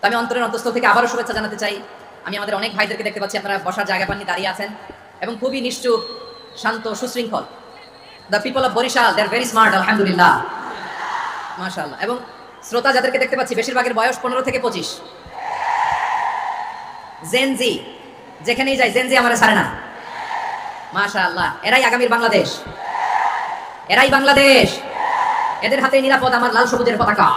তো আমি অন্তরের অন্তঃস্থল থেকে আবারও শুভেচ্ছা জানাতে চাই। আমি আমাদের অনেক ভাইদেরকে দেখতে পাচ্ছি, আপনারা বসার জায়গা পাননি, দাঁড়িয়ে আছেন এবং খুবই নিশ্চুপ, শান্ত, সুশৃঙ্খল। The people of Barisal, they are very smart, আলহামদুলিল্লাহ, মাশাআল্লাহ। এবং শ্রোতা যাদেরকে দেখতে পাচ্ছি, বেশিরভাগের বয়স 15 থেকে 25। জেনজি, যেখানেই যাই জেনজি আমার ছাড়ে না, মাশাআল্লাহ। এরাই আগামীর বাংলাদেশ, এরাই বাংলাদেশ। এদের হাতে নিরাপদ আমার লাল সবুজের পতাকা,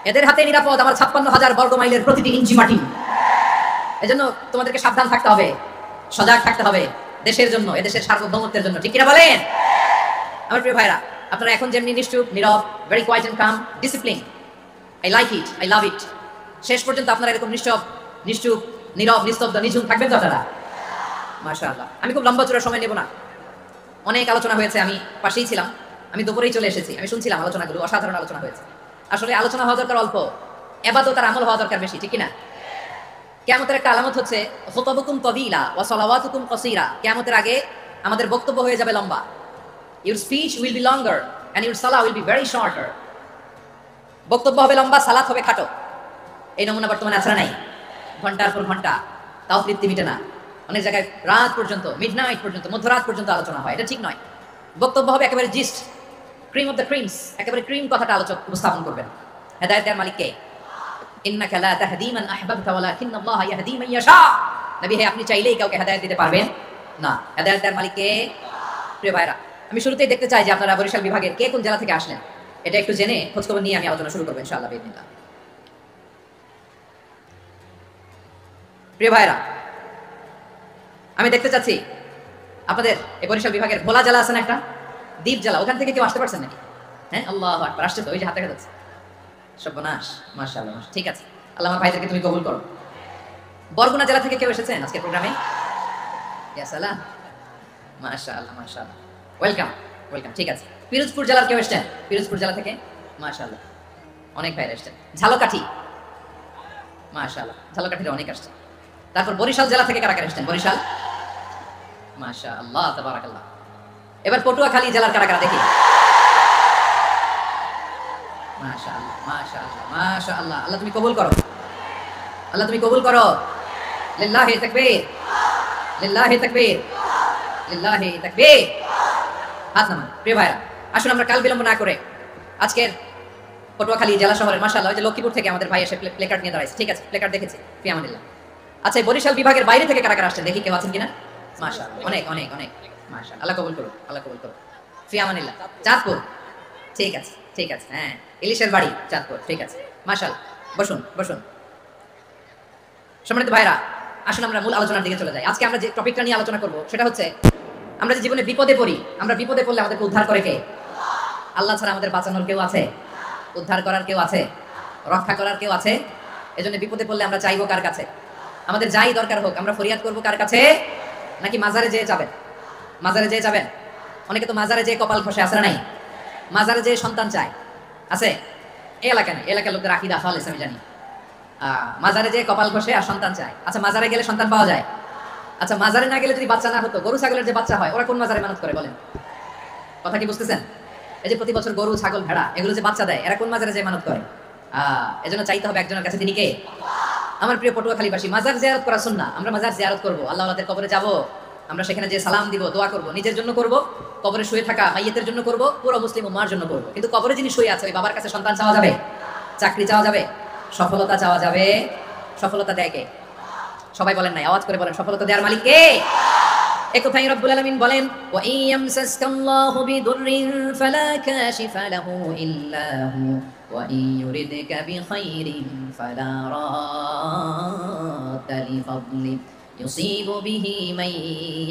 এদের হাতে নিরাপদ আমার 56,000 বর্গ মাইলের প্রতিটি ইঞ্চি মাটি। এজন্য তোমাদেরকে সাবধান থাকতে হবে, সজাগ থাকতে হবে দেশের জন্য, এদেশের সার্বভৌমত্বের জন্য, ঠিক কিনা বলেন? আমার প্রিয় ভাইরা, আপনারা এখন যেমনি নিশ্চুপ, নীরব, very quiet and calm, discipline, I like it, I love it. শেষ পর্যন্ত আপনারা এরকম নিশ্চুপ, নীরব, নিস্তব্ধ, নিঝুম থাকবেন তো আপনারা? মাশাআল্লাহ। আমি খুব লম্বা চূড়া সময় নেব না, অনেক আলোচনা হয়েছে, আমি পাশেই ছিলাম, আমি দুপুরেই চলে এসেছি, আমি শুনছিলাম আলোচনাগুলো, অসাধারণ আলোচনা হয়েছে। আসলে আলোচনা হওয়া দরকার অল্প, ইবাদত আর আমল হওয়া দরকার বেশি, ঠিক কিনা? কিয়ামতের একটা আলামত হচ্ছে খুতাবুকুম তাবিলা ওয়া সালাওয়াতুকুম কাসীরা। কিয়ামতের আগে আমাদের বক্তব্য হয়ে যাবে লম্বা। Your speech will be longer and your salah will be very shorter. বক্তব্য হবে লম্বা, সালাত হবে খাটো। এই নমুনা বর্তমানে আছে না নাই? ঘন্টার পর ঘন্টা, তাও তৃপ্তি মিটে না। অনেক জায়গায় রাত পর্যন্ত, মিডনাইট পর্যন্ত, মধ্যরাত পর্যন্ত আলোচনা হয়, এটা ঠিক নয়। বক্তব্য হবে একেবারে gist, cream of the creams, একেবারে ক্রিম কথাটা আলোচক উপস্থাপন করবেন। হেদায়েতের মালিক কে? ইন্নাকা লা তাহদি মান আহবাবতা ওয়ালাকিন্নাল্লাহ ইয়াহদি মান ইয়াশা। নবী হে, আপনি চাইলেই কাউকে হেদায়েত দিতে পারবেন না, হেদায়েতের মালিক কে? প্রিয় ভাইরা, আমি শুরুতেই দেখতে চাই যে আপনারা বরিশাল বিভাগের কে কোন জেলা থেকে আসলেন, এটা একটু জেনে খোঁজখবর নিয়ে আমি আলোচনা শুরু করবো ইনশাআল্লাহ বিইজনিল্লাহ। প্রিয় ভাইরা, আমি দেখতে চাচ্ছি আপনাদের এই বরিশাল বিভাগের ভোলা জেলা আছে না একটা, দ্বীপ জেলা, ওখান থেকে কেউ আসতে পারছেন নাকি? হ্যাঁ, আল্লাহু আকবার, আসছে তো, ওই যে হাত দেখা যাচ্ছে। সর্বনাশ, মাশাআল্লাহ, ঠিক আছে, আল্লাহ আমার ভাইদেরকে তুমি কবুল করো। বরগুনা জেলা থেকে কেউ এসেছেন আজকের প্রোগ্রামে? ইয়া সালাম, মাশাআল্লাহ, মাশাআল্লাহ, ওয়েলকাম, ওয়েলকাম, ঠিক আছে। পিরোজপুর জেলার কেউ এসেছেন? পিরোজপুর জেলা থেকে মাশাআল্লাহ অনেক ভাইরা এসেছেন। ঝালকাঠি, মাশাআল্লাহ, ঝালকাঠির অনেক আসছে। তারপর বরিশাল জেলা থেকে কারা কারা এসেছেন? বরিশাল, মাশাআল্লাহ, তাবারাকাল্লাহ। এবার পটুয়াখালী জেলার কারা কারা দেখি? মাশাআল্লাহ, মাশাআল্লাহ, মাশাআল্লাহ, আল্লাহ তুমি কবুল করো, আল্লাহ তুমি কবুল করো। লিল্লাহি তাকবীর, লিল্লাহি তাকবীর, লিল্লাহি তাকবীর। হাত নামান। প্রিয় ভাইরা, আসুন আমরা কাল বিলম্ব না করে আজকের পটুয়াখালী জেলা শহরের, মাশাআল্লাহ, ওই যে লক্ষ্মীপুর থেকে আমাদের ভাই এসে প্লেকার্ড নিয়ে দাঁড়াইছে, ঠিক আছে, প্লেকার্ড দেখেছি, ফি আমানিল্লাহ। আচ্ছা, বরিশাল বিভাগের বাইরে থেকে কারা কারা আসছেন দেখি, কেউ আছেন কিনা? মাশাআল্লাহ, অনেক অনেক অনেক, মাশাআল্লাহ, আল্লাহ কবুল করুন, আল্লাহ কবুল করুন। ফি আমানিল্লাহ। চাঁদপুর, ঠিক আছে, ঠিক আছে, হ্যাঁ, ইলিশের বাড়ি চাঁদপুর, ঠিক আছে, মাশাআল্লাহ। বসুন, বসুন। সম্মানিত ভাইরা, আসুন আমরা মূল আলোচনার দিকে চলে যাই। আজকে আমরা যে টপিকটা নিয়ে আলোচনা করব সেটা হচ্ছে, আমরা যে জীবনে বিপদে পড়ি, আমরা বিপদে পড়লে আমাদেরকে উদ্ধার করে কে? আল্লাহ ছাড়া আমাদের বাঁচানোর কেউ আছে? উদ্ধার করার কেউ আছে? রক্ষা করার কেউ আছে? এজন্য বিপদে পড়লে আমরা চাইবো কার কাছে? আমাদের যাই দরকার হোক আমরা ফরিয়াদ করবো কার কাছে? নাকি মাজারে যেয়ে যাবেন? মাজারে যেয়ে যাবেন? অনেকে তো মাজারে যেয়ে কপাল খসে, আছে না নাই? মাজারে যেয়ে সন্তান চায়, আছে? এই এলাকা নেই, এলাকার লোকদের আকীদা খালেস আমি জানি। মাজারে যেয়ে কপাল খসে আর সন্তান চায়। আচ্ছা, মাজারে গেলে সন্তান পাওয়া যায়? আচ্ছা, মাজারে না গেলে যদি বাচ্চা না হতো, গরু ছাগলের যে বাচ্চা হয়, ওরা কোন মাজারে মানত করে বলেন? কথা কি বুঝতেছেন? এই যে প্রতি বছর গরু, ছাগল, ভেড়া এগুলো যে বাচ্চা দেয়, এরা কোন মাজারে যে মানত করে? এজন্য চাইতে হবে একজনের কাছে, তিনি কে? আমার প্রিয় পটুয়াখালীবাসী, মাজার জিয়ারত করা সুন্নাহ। আমরা মাজার জিয়ারত করব, আল্লাহ ওয়ালাদের কবরে যাব, আমরা সেখানে যে সালাম দিব, দোয়া করব, নিজের জন্য করব, কবরে শুয়ে থাকা মাইয়িতের জন্য করব, পুরো মুসলিম উম্মার জন্য করব। কিন্তু কবরে যিনি শুয়ে আছে, ওই বাবার কাছে সন্তান চাওয়া যাবে? চাকরি চাওয়া যাবে? সফলতা চাওয়া যাবে? সফলতা দেয় কে? সবাই বলেন নাই, আওয়াজ করে বলেন, সফলতা দেওয়ার মালিক কে? একথাই রব্বুল আলামিন বলেন, ওয়া ইয়ামসাসকাল্লাহু বিদুররিন ফালা কাশিফা লাহু ইল্লা হু ওয়া ইয়ুরিদকা বিখাইরিন ফালা রাদ্দা লিফাদলি ইউসিবু বিহি মান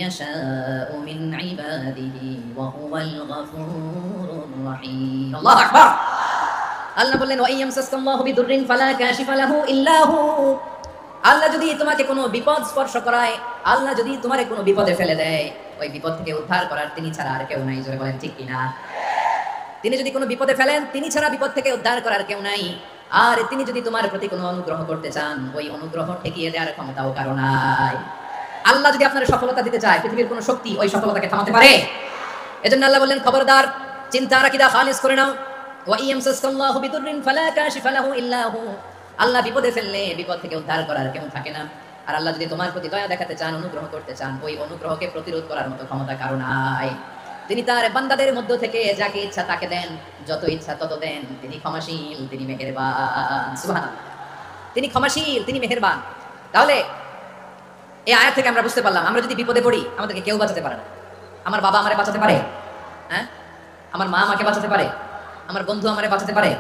ইয়াশাউ মিন ইবাদিহি ওয়া হুয়াল গফুরুর রহিম। আল্লাহু আকবার। আল্লাহ বললেন, ওয়া ইয়ামসাসকাল্লাহু বিদুররিন ফালা কাশিফা লাহু ইল্লা হু। আল্লাহ যদি তোমাকে কোনো বিপদ স্পর্শ করায়, আল্লাহ যদি তোমারে কোনো বিপদে ফেলে দেয়, ওই বিপদ থেকে উদ্ধার করার তিনি ছাড়া আর কেউ নাই। জোরে বলেন ঠিক কিনা? তিনি যদি কোনো বিপদে ফেলেন, তিনি ছাড়া বিপদ থেকে উদ্ধার করার কেউ নাই। আর তিনি যদি তোমার প্রতি কোনো অনুগ্রহ করতে চান, ওই অনুগ্রহ ঠেকিয়ে দেওয়ার ক্ষমতাও কারো নাই। আল্লাহ যদি আপনার সফলতা দিতে চায়, পৃথিবীর কোনো শক্তি ওই সফলতাকে থামাতে পারে? এজন্য আল্লাহ বললেন, খবরদার, চিন্তার আকীদা খালিস করে নাও। ওয়া ইয়ামসাসকাল্লাহু বিদুররিন ফালা কাশিফা লাহু ইল্লা হু। আল্লাহ বিপদে ফেললে বিপদ থেকে উদ্ধার করার কেউ থাকে না। আর আল্লাহ যদি তোমার প্রতি দয়া দেখাতে চান, অনুগ্রহ করতে চান, ওই অনুগ্রহকে প্রতিরোধ করার মতো ক্ষমতা কারো নাই। তিনি তার বান্দাদের মধ্য থেকে যাকে ইচ্ছা তাকে দেন, যত ইচ্ছা তত দেন। তিনি ক্ষমাশীল, তিনি মেহেরবান। সুবহানাল্লাহ। তিনি ক্ষমাশীল, তিনি মেহেরবান। তাহলে এই আয়াত থেকে আমরা বুঝতে পারলাম, আমরা যদি বিপদে পড়ি আমাদেরকে কেউ বাঁচাতে পারে না। আমার বাবা আমারে বাঁচাতে পারে? হ্যাঁ, আমার মা আমাকে বাঁচাতে পারে? আমার বন্ধু আমারে বাঁচাতে পারে?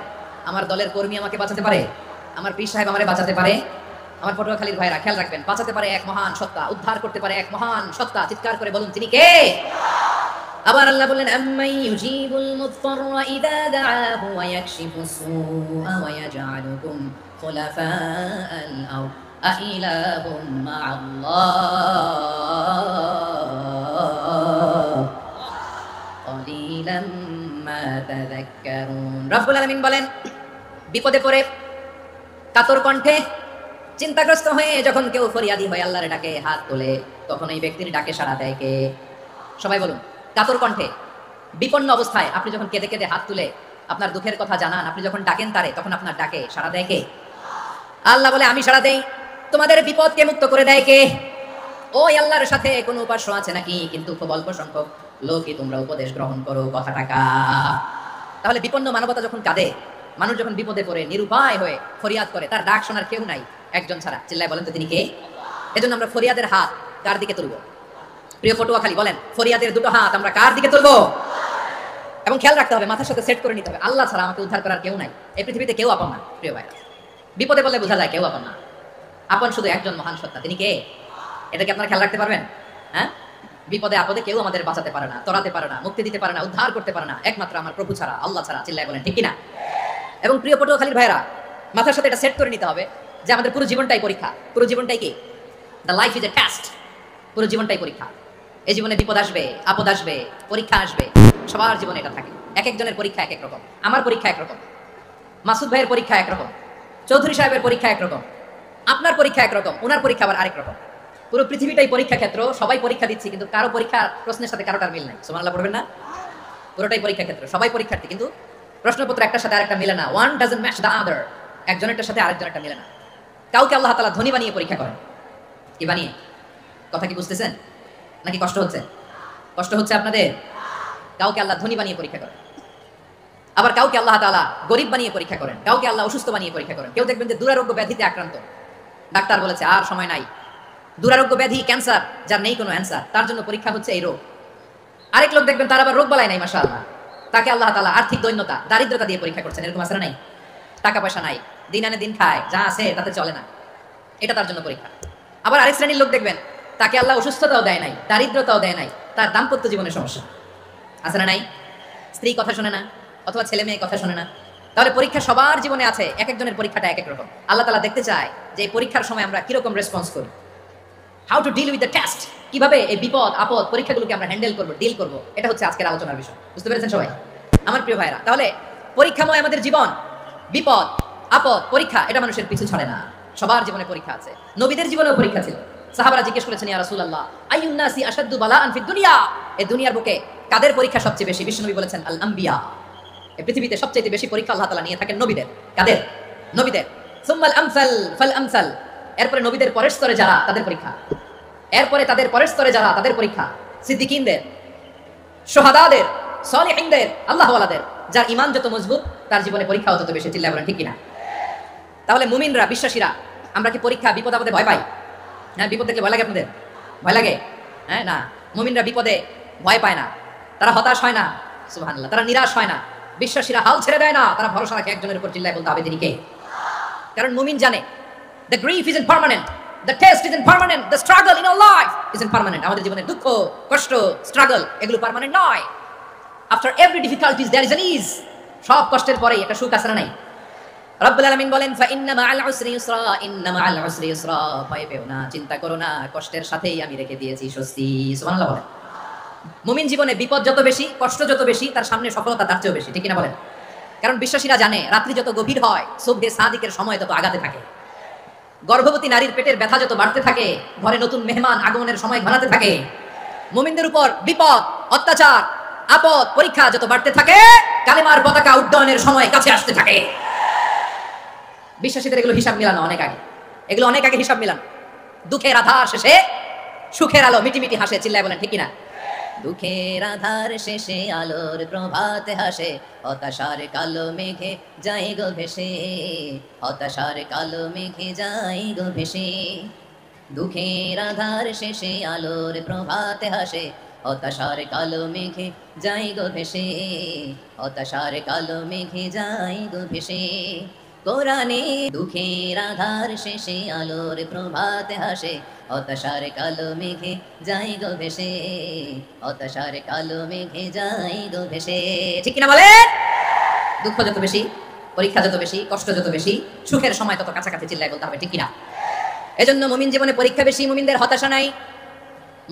আমার দলের কর্মী আমাকে বাঁচাতে পারে? আমার পীর সাহেব আমারে বাঁচাতে পারে? আমার পটুয়াখালীর ভাইরা খেয়াল রাখবেন, বাঁচাতে পারে এক মহান সত্তা, উদ্ধার করতে পারে এক মহান সত্তা। চিৎকার করে বলুন তিনি কে? আবার আল্লাহ বললেন, আম্মাই ইউজিবুল মুযতাররা ইযা দাআহু ওয়া ইয়াকশিফুস সুআ ওয়া ইয়াজআলুকুম খুলাফাআল আরদ আইলাহুম মা'আল্লাহ ক্বালিলাম মা তাযাক্কারুন। রব্বুল আলামিন বলেন, বিপদে পড়ে কাতর কণ্ঠে চিন্তাগ্রস্ত হয়ে যখন কেউ ফরিয়াদি হয়ে আল্লাহর ডাকে হাত তোলে, তখন এই ব্যক্তির ডাকে সাড়া দেয় কে? সবাই বলুন। কাতর কণ্ঠে বিপন্ন অবস্থায় আপনি যখন কেঁদে কেঁদে হাত তুলে আপনার দুঃখের কথা জানান, আপনি যখন ডাকেন তারে, তখন আপনার ডাকে সাড়া দেয় কে? আল্লাহ বলে, আমি সাড়া দেই। তোমাদের বিপদকে মুক্ত করে দেয় কে? ওই আল্লাহর সাথে কোনো উপাস্য আছে নাকি? কিন্তু খুব অল্প সংখ্যক লোকই তোমরা উপদেশ গ্রহণ করো, কথাটা কা। তাহলে বিপন্ন মানবতা যখন কাঁদে, মানুষ যখন বিপদে পড়ে নিরুপায় হয়ে ফরিয়াদ করে, তার ডাক শোনার কেউ নাই একজন ছাড়া। চিল্লায় বলেন তো তিনি কে? এজন্য আমরা ফরিয়াদের হাত কার দিকে তুলবো? প্রিয় পটুয়াখালী বলেন, ফরিয়াদের দুটো হাত আমরা কার দিকে তুলবো? এবং খেয়াল রাখতে হবে, মাথার সাথে সেট করে নিতে হবে, আল্লাহ ছাড়া আমাকে উদ্ধার করার কেউ নাই। এই পৃথিবীতে কেউ আপন না। প্রিয় ভাইরা, বিপদে বললে বোঝা যায় কেউ আপন না। আপন শুধু একজন মহান সত্তা, তিনি কে? এটাকে আপনারা খেয়াল রাখতে পারবেন? হ্যাঁ, বিপদে আপদে কেউ আমাদের বাঁচাতে পারে না, তরাতে পারে না, মুক্তি দিতে পারে না, উদ্ধার করতে পারে না, একমাত্র আমার প্রভু ছাড়া, আল্লাহ ছাড়া। চিল্লায় বলেন ঠিক কিনা? এবং প্রিয় পটুয়াখালীর ভাইরা, মাথার সাথে এটা সেট করে নিতে হবে যে আমাদের পুরো জীবনটাই পরীক্ষা। পুরো জীবনটাই কি? The life is a test. পুরো জীবনটাই পরীক্ষা। এই জীবনে বিপদ আসবে, আপদ আসবে, পরীক্ষা আসবে, সবার জীবনে এটা থাকে। এক একজনের পরীক্ষা এক এক রকম। আমার পরীক্ষা একরকম, মাসুদ ভাইয়ের পরীক্ষা একরকম, চৌধুরী সাহেবের পরীক্ষা একরকম, আপনার পরীক্ষা একরকম, ওনার পরীক্ষা আবার আরেক রকম। পুরো পৃথিবীটাই পরীক্ষা ক্ষেত্র, সবাই পরীক্ষা দিচ্ছি, কিন্তু কারো পরীক্ষার প্রশ্নের সাথে কারোটার মিল নাই। সুবহানাল্লাহ পড়বেন না? পুরোটাই পরীক্ষা ক্ষেত্র, সবাই পরীক্ষার্থী, কিন্তু প্রশ্নপত্র একটার সাথে আরেকটা মিলে না। One doesn't match the other. একজনেরটার সাথে আরেকজনেরটা মিলে না। কাউকে আল্লাহ তাআলা ধনী বানিয়ে পরীক্ষা করেন। কি বানিয়ে? কথা কি বুঝতেছেন নাকি কষ্ট হচ্ছে? কষ্ট হচ্ছে আপনাদের? কাউকে আল্লাহ ধনী বানিয়ে পরীক্ষা করেন, আবার কাউকে আল্লাহ তাআলা গরিব বানিয়ে পরীক্ষা করেন, কাউকে আল্লাহ অসুস্থ বানিয়ে পরীক্ষা করেন। কেউ দেখবেন যে দুরারোগ্য ব্যাধিতে আক্রান্ত, ডাক্তার বলেছে আর সময় নাই, দুরারোগ্য ব্যাধি ক্যান্সার, যার নেই কোনো অ্যান্সার, তার জন্য পরীক্ষা হচ্ছে এই রোগ। আরেক লোক দেখবেন তার আবার রোগ বালাই নাই, মাশাআল্লাহ, তাকে আল্লাহ তাআলা আর্থিক দৈন্যতা, দারিদ্রতা দিয়ে পরীক্ষা করছেন। এরকম আছে না নাই? টাকা পয়সা নাই, দিন আনে দিন খায়, যা আছে তাতে চলে না, এটা তার জন্য পরীক্ষা। আবার আরেক শ্রেণীর লোক দেখবেন তাকে আল্লাহ অসুস্থতাও দেয় নাই, দারিদ্রতাও দেয় নাই, তার দাম্পত্য জীবনের সমস্যা আছে না নাই? স্ত্রী কথা শোনে না, অথবা ছেলে মেয়ে কথা শোনে না। তাহলে পরীক্ষা সবার জীবনে আছে, এক একজনের পরীক্ষাটা এক এক রকম। আল্লাহ তাআলা দেখতে চায় যে এই পরীক্ষার সময় আমরা কিরকম রেসপন্স করি, how to deal with the test, কিভাবে এই বিপদ আপদ পরীক্ষাগুলোকে আমরা হ্যান্ডেল করবো, ডিল করবো। এটা হচ্ছে আজকের আলোচনার বিষয়। বুঝতে পেরেছেন সবাই আমার প্রিয় ভাইরা? তাহলে পরীক্ষাময় আমাদের জীবন, বিপদ আপদ পরীক্ষা, এটা মানুষের পিছু ছড়ে না, সবার জীবনে পরীক্ষা আছে। নবীদের জীবনেও পরীক্ষা ছিল। সাহাবারা জিজ্ঞেস করেছেন, ইয়া রাসূলুল্লাহ, আইয়ুন নাসি আশাদ্দু বালাআন ফিদ দুনিয়া, এই দুনিয়ার বুকে কাদের পরীক্ষা সবচেয়ে বেশি? বিশ্বনবী বলেছেন, আল আম্বিয়া, এই পৃথিবীতে সবচেয়ে বেশি পরীক্ষা আল্লাহ তাআলা নিয়ে থাকেন নবীদের। কাদের? নবীদের। সুম্মাল আমসাল ফাল আমসাল, এরপরে নবীদের পরের স্তরে যারা, তাদের পরীক্ষা। এরপরে তাদের পরের স্তরে যারা, তাদের পরীক্ষা। সিদ্দিকিনদের, শুহাদাদের, সালিহিনদের, আল্লাহওয়ালাদের, যার ঈমান যত মজবুত তার জীবনে পরীক্ষাও তত বেশি। চিল্লায় বলেন ঠিক কিনা? তাহলে মুমিনরা, বিশ্বাসীরা, আমরা কি পরীক্ষা বিপদ আপদে ভয় পাই? হ্যাঁ, বিপদ দেখলে ভয় লাগে আপনাদের? ভয় লাগে? হ্যাঁ না, মুমিনরা বিপদে ভয় পায় না, তারা হতাশ হয় না, সুবহানাল্লাহ, তারা নিরাশ হয় না। বিশ্বাসীরা হাল ছেড়ে দেয় না, তারা ভরসা রাখে একজনের উপর। চিল্লায় বলতে হবে তিনি কে? কারণ মুমিন জানে the grief isn't permanent, the test isn't permanent, the struggle in our life isn't permanent. আমাদের জীবনে দুঃখ, কষ্ট, স্ট্রাগল, এগুলো পার্মানেন্ট নয়। after every difficulties there is an ease. সব কষ্টের পরে একটা সুখ আছে না নাই? রব্বুল আলামিন বলেন, ফা ইন্না মাআল উসরি ইউসরা, ইন্না মাআল উসরি ইউসরা, ভয় পেও না, চিন্তা করো না, কষ্টের সাথেই আমি রেখে দিয়েছি স্বস্তি। সুবহানাল্লাহ বলেন। মুমিন জীবনে বিপদ যত বেশি, কষ্ট যত বেশি, তার সামনে সফলতা তার চেয়েও বেশি। ঠিক কিনা বলেন? কারণ বিশ্বাসীরা জানে রাত্রি যত গভীর হয়, সুবহে সাদিকের সময় তত আগাতে থাকে। গর্ভবতী নারীর পেটের ব্যথা যত বাড়তে থাকে, ঘরে নতুন মেহমান আগমনের সময় ঘনাতে থাকে। মুমিনদের উপর বিপদ, অত্যাচার, আপদ, পরীক্ষা যত বাড়তে থাকে, কালেমার পতাকা উড্ডয়নের সময় কাছে আসতে থাকে। বিশ্বাসীদের এগুলো হিসাব মিলানো অনেক আগে, এগুলো অনেক আগে হিসাব মিলানো। দুঃখের আধার শেষে সুখের আলো মিটিমিটি হাসে, চিল্লায় বলেন ঠিক কিনা? দুঃখের আধার শেষে আলোর প্রভাত হাসে, হতাশার কালো মেঘে যায় গো ভেসে, হতাশার কালো মেঘে যায় গো ভেসে। দুঃখের আধার শেষে আলোর প্রভাত হাসে, হতাশার কালো মেঘে যায় গো ভেসে, হতাশার কালো মেঘে যায় গো ভেসে। কোরআনে দুঃখের আধার শেষে আলোর প্রভাত হাসে, হতাশার কালো মেঘে যায় গো ভেসে, হতাশার কালো মেঘে যায় গো ভেসে। ঠিক কিনা বলে? দুঃখ যত বেশি, পরীক্ষা যত বেশি, কষ্ট যত বেশি, সুখের সময় তত কাছাকাছি, চিল্লায় বলতে হবে ঠিক কিনা? এজন্য মুমিন জীবনে পরীক্ষা বেশি, মুমিনদের হতাশা নাই।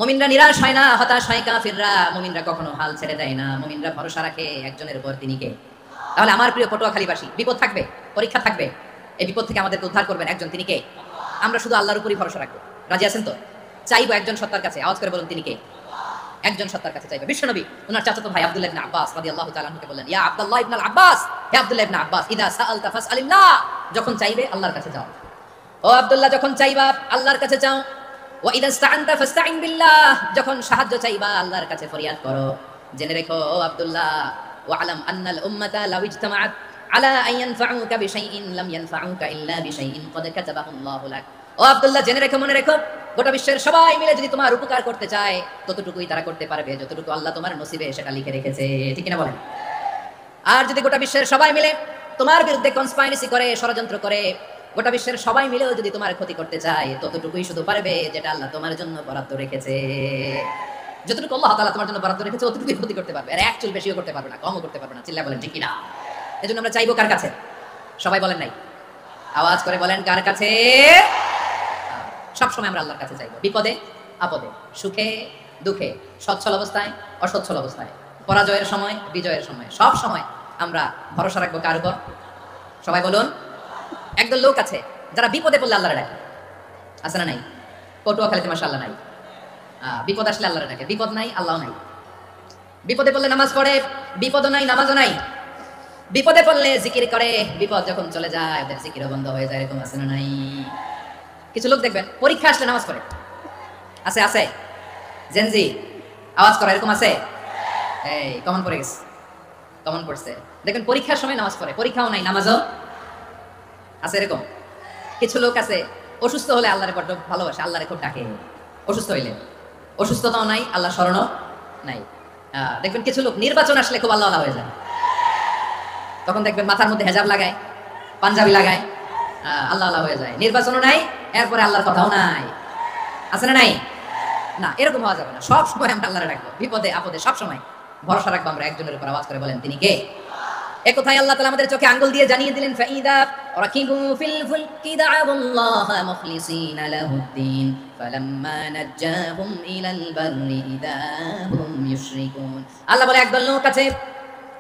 মুমিনরা নিরাশ হয় না, হতাশ হয় কাফিররা। মুমিনরা কখনো হাল ছেড়ে দেয় না, মুমিনরা ভরসা রাখে একজনের উপর, তিনি কে? তাহলে আমার প্রিয় পটুয়াখালীবাসী, বিপদ থাকবে, পরীক্ষা থাকবে, এই বিপদ থেকে আমাদেরকে উদ্ধার করবেন একজন, তিনি কে? আমরা শুধু আল্লাহর উপরই ভরসা রাখবো। রাজি আছেন তো? চাইবো একজন সত্তার কাছে, আওয়াজ করে বলুন তিনি কে? একজন সত্তার কাছে চাইবে। বিশ্বনবী ওনার চাচাতো ভাই আব্দুল্লাহ ইবনে আব্বাস রাদিয়াল্লাহু তাআলা আনহুকে বললেন, ইয়া আব্দুল্লাহ ইবনে আব্বাস, হে আব্দুল্লাহ ইবনে আব্বাস, ইদা সাআলতা ফাসআলিল্লাহ, যখন চাইবে আল্লাহর কাছে যাও। ও আব্দুল্লাহ, যখন চাইবা আল্লাহর কাছে যাও। ওয়া ইদা ইসতাআনতা ফাসতাইন বিল্লাহ, যখন সাহায্য চাইবা আল্লাহর কাছে ফরিয়াদ করো। জেনে রেখো ও আব্দুল্লাহ, ওয়া'লাম আন্নাল উম্মাতা লাউ ইজতামাআত আলা আন ইয়ানফাউকা বিশাইইন লাম ইয়ানফাউকা ইল্লা বিশাইইন ক্বাদ কাতাবাহু আল্লাহু লাক। ও আব্দুল্লাহ, জেনে রেখো, মনে রেখো, গোটা বিশ্বের সবাই মিলে যদি তোমার উপকার করতে চায় ততটুকুই তারা করতে পারবে যতটুকু আল্লাহ তোমার নসিবে সেটা লিখে রেখেছে। ঠিক কিনা বলেন? আর যদি গোটা বিশ্বের সবাই মিলে তোমার বিরুদ্ধে কনস্পাইরেসি করে, ষড়যন্ত্র করে, গোটা বিশ্বের সবাই মিলেও যদি তোমার ক্ষতি করতে চায় ততটুকুই শুধু পারবে যেটা আল্লাহ তোমার জন্য বরাদ্দ রেখেছে। যতটুকু আল্লাহ তাআলা তোমার জন্য বরাদ্দ রেখেছে ততটুকুই ক্ষতি করতে পারবে, আর এক চুল বেশিও করতে পারবে না, কমও করতে পারবে না। চিল্লা বলেন ঠিক কিনা? এজন্য আমরা চাইবো কার কাছে? সবাই বলেন নাই, আওয়াজ করে বলেন কার কাছে? সব সময় আমরা আল্লাহর কাছে চাইবো, বিপদে আপদে, সুখে দুঃখে, সচ্ছল অবস্থায় অসচ্ছল অবস্থায়, পরাজয়ের সময় বিজয়ের সময়, সব সময় আমরা ভরসা রাখবো কার উপর? সবাই বলুন। একদল লোক আছে যারা বিপদে পড়লে আল্লাহরে ডাকে, আছে না নাই? পটুয়াখালীতে মাশাআল্লাহ নাই, বিপদ আসলে আল্লাহরে ডাকে, বিপদ নাই আল্লাহ নাই। বিপদে পড়লে নামাজ পড়ে, বিপদও নাই নামাজও নাই। বিপদে পড়লে জিকির করে, বিপদ যখন চলে যায় ওদের জিকিরও বন্ধ হয়ে যায়, এরকম আছে না নাই? কিছু লোক দেখবেন পরীক্ষা আসলে নামাজ পড়ে, আছে আছে, জেনজি আওয়াজ করে, এরকম আছে? এই কমন পড়ে গেছে, কমন পড়ছে। দেখবেন পরীক্ষার সময় নামাজ পড়ে, পরীক্ষাও নাই নামাজও আছে, এরকম। কিছু লোক আছে অসুস্থ হলে আল্লাহরে বড্ড ভালোবাসে, আল্লাহরে খুব ডাকে। অসুস্থ হইলে, অসুস্থতাও নাই, আল্লাহ স্মরণও নাই। দেখবেন কিছু লোক নির্বাচন আসলে খুব আল্লাহ হয়ে যায়, তখন দেখবেন মাথার মধ্যে হেজাব লাগায়, পাঞ্জাবি লাগায়, আল্লাহ আল্লাহ হয়ে যায়। নির্বাচনও নাই, এরপরে আল্লাহর কথাও নাই, আছে না নাই? না, এরকম হওয়া যাবে না। সব সময় আমরা আল্লাহরে ডাকবো, বিপদে আপদে সব সময় ভরসা রাখবো আমরা একজনের উপর। আওয়াজ করে বলেন তিনি কে? এ কথাই আল্লাহ তাআলা আমাদের চোখে আঙ্গুল দিয়ে জানিয়ে দিলেন, ফাইদা রাকিবু ফিল ফুলকি দা'আবুল্লাহ মুখলিসিনা লাহুদ্দিন ফালাম্মা নাজ্জাহুম ইলাল বাররি ইযা হুম ইউশরিকুন। আল্লাহ বলে একদল লোক আছে,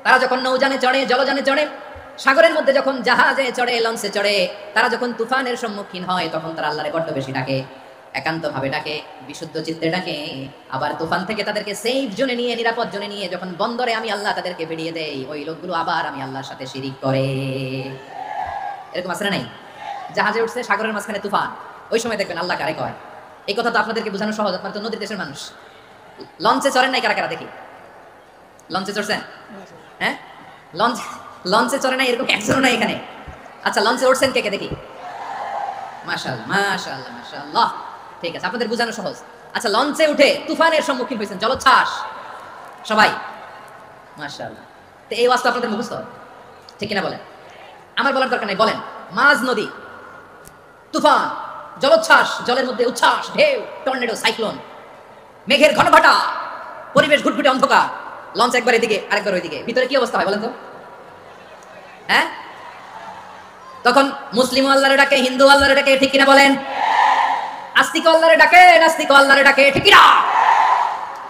তারা যখন নৌযানে চড়ে, জলযানে চড়ে, সাগরের মধ্যে যখন জাহাজে চড়ে, লঞ্চে চড়ে, তারা যখন তুফানের সম্মুখীন হয় তখন তারা আল্লাহরে বড্ড বেশি ডাকে, একান্ত ভাবে ডাকে, বিশুদ্ধ চিত্তে ডাকে। আবার তুফান থেকে তাদেরকে সেফ জোনে নিয়ে, নিরাপদ জোনে নিয়ে যখন বন্দরে আমি আল্লাহ তাদেরকে বেরিয়ে দেই, ওই লোকগুলো আবার আমি আল্লাহর সাথে শিরিক করে। এরকম আছে না নাই? জাহাজে উঠছে, সাগরের মাঝখানে তুফান, ওই সময় দেখবেন আল্লাহ কারে কয়। এই কথা তো আপনাদেরকে বোঝানো সহজ, আপনারা তো নদীর দেশের মানুষ। লঞ্চে চড়েন নাই কারা কারা? দেখি, লঞ্চে চড়ছেন? হ্যাঁ, লঞ্চে চড়ে নাই এরকম একজনও নাই এখানে। আচ্ছা, লঞ্চে উঠছেন কে কে? দেখি। মাশাআল্লাহ মাশাআল্লাহ মাশাআল্লাহ, ঠিক আছে, আপনাদের বোঝানো সহজ। আচ্ছা, লঞ্চে উঠে তুফানের সম্মুখীন হয়েছেন, জলোচ্ছ্বাস, সবাই মাশাআল্লাহ। তো এই ওয়াজটা আপনাদের মুখস্থ, ঠিক কিনা বলেন? আমার বলার দরকার নাই, বলেন। মাঝ নদী, তুফান, জলোচ্ছ্বাস, জলের মধ্যে উচ্ছ্বাস, ঢেউ, টর্নেডো, সাইক্লোন, মেঘের ঘনঘটা, পরিবেশ ঘুটঘুটে অন্ধকার, লঞ্চ একবার এদিকে আরেকবার ওইদিকে, ভিতরে কি অবস্থা হয় বলেন তো? হ্যাঁ, তখন মুসলিম আল্লাহরে ডাকে, হিন্দু আল্লাহরে ডাকে, ঠিক কিনা বলেন? আস্তিক আল্লাহরে ডাকে, নাস্তিক আল্লাহরে ডাকে, ঠিক কিনা?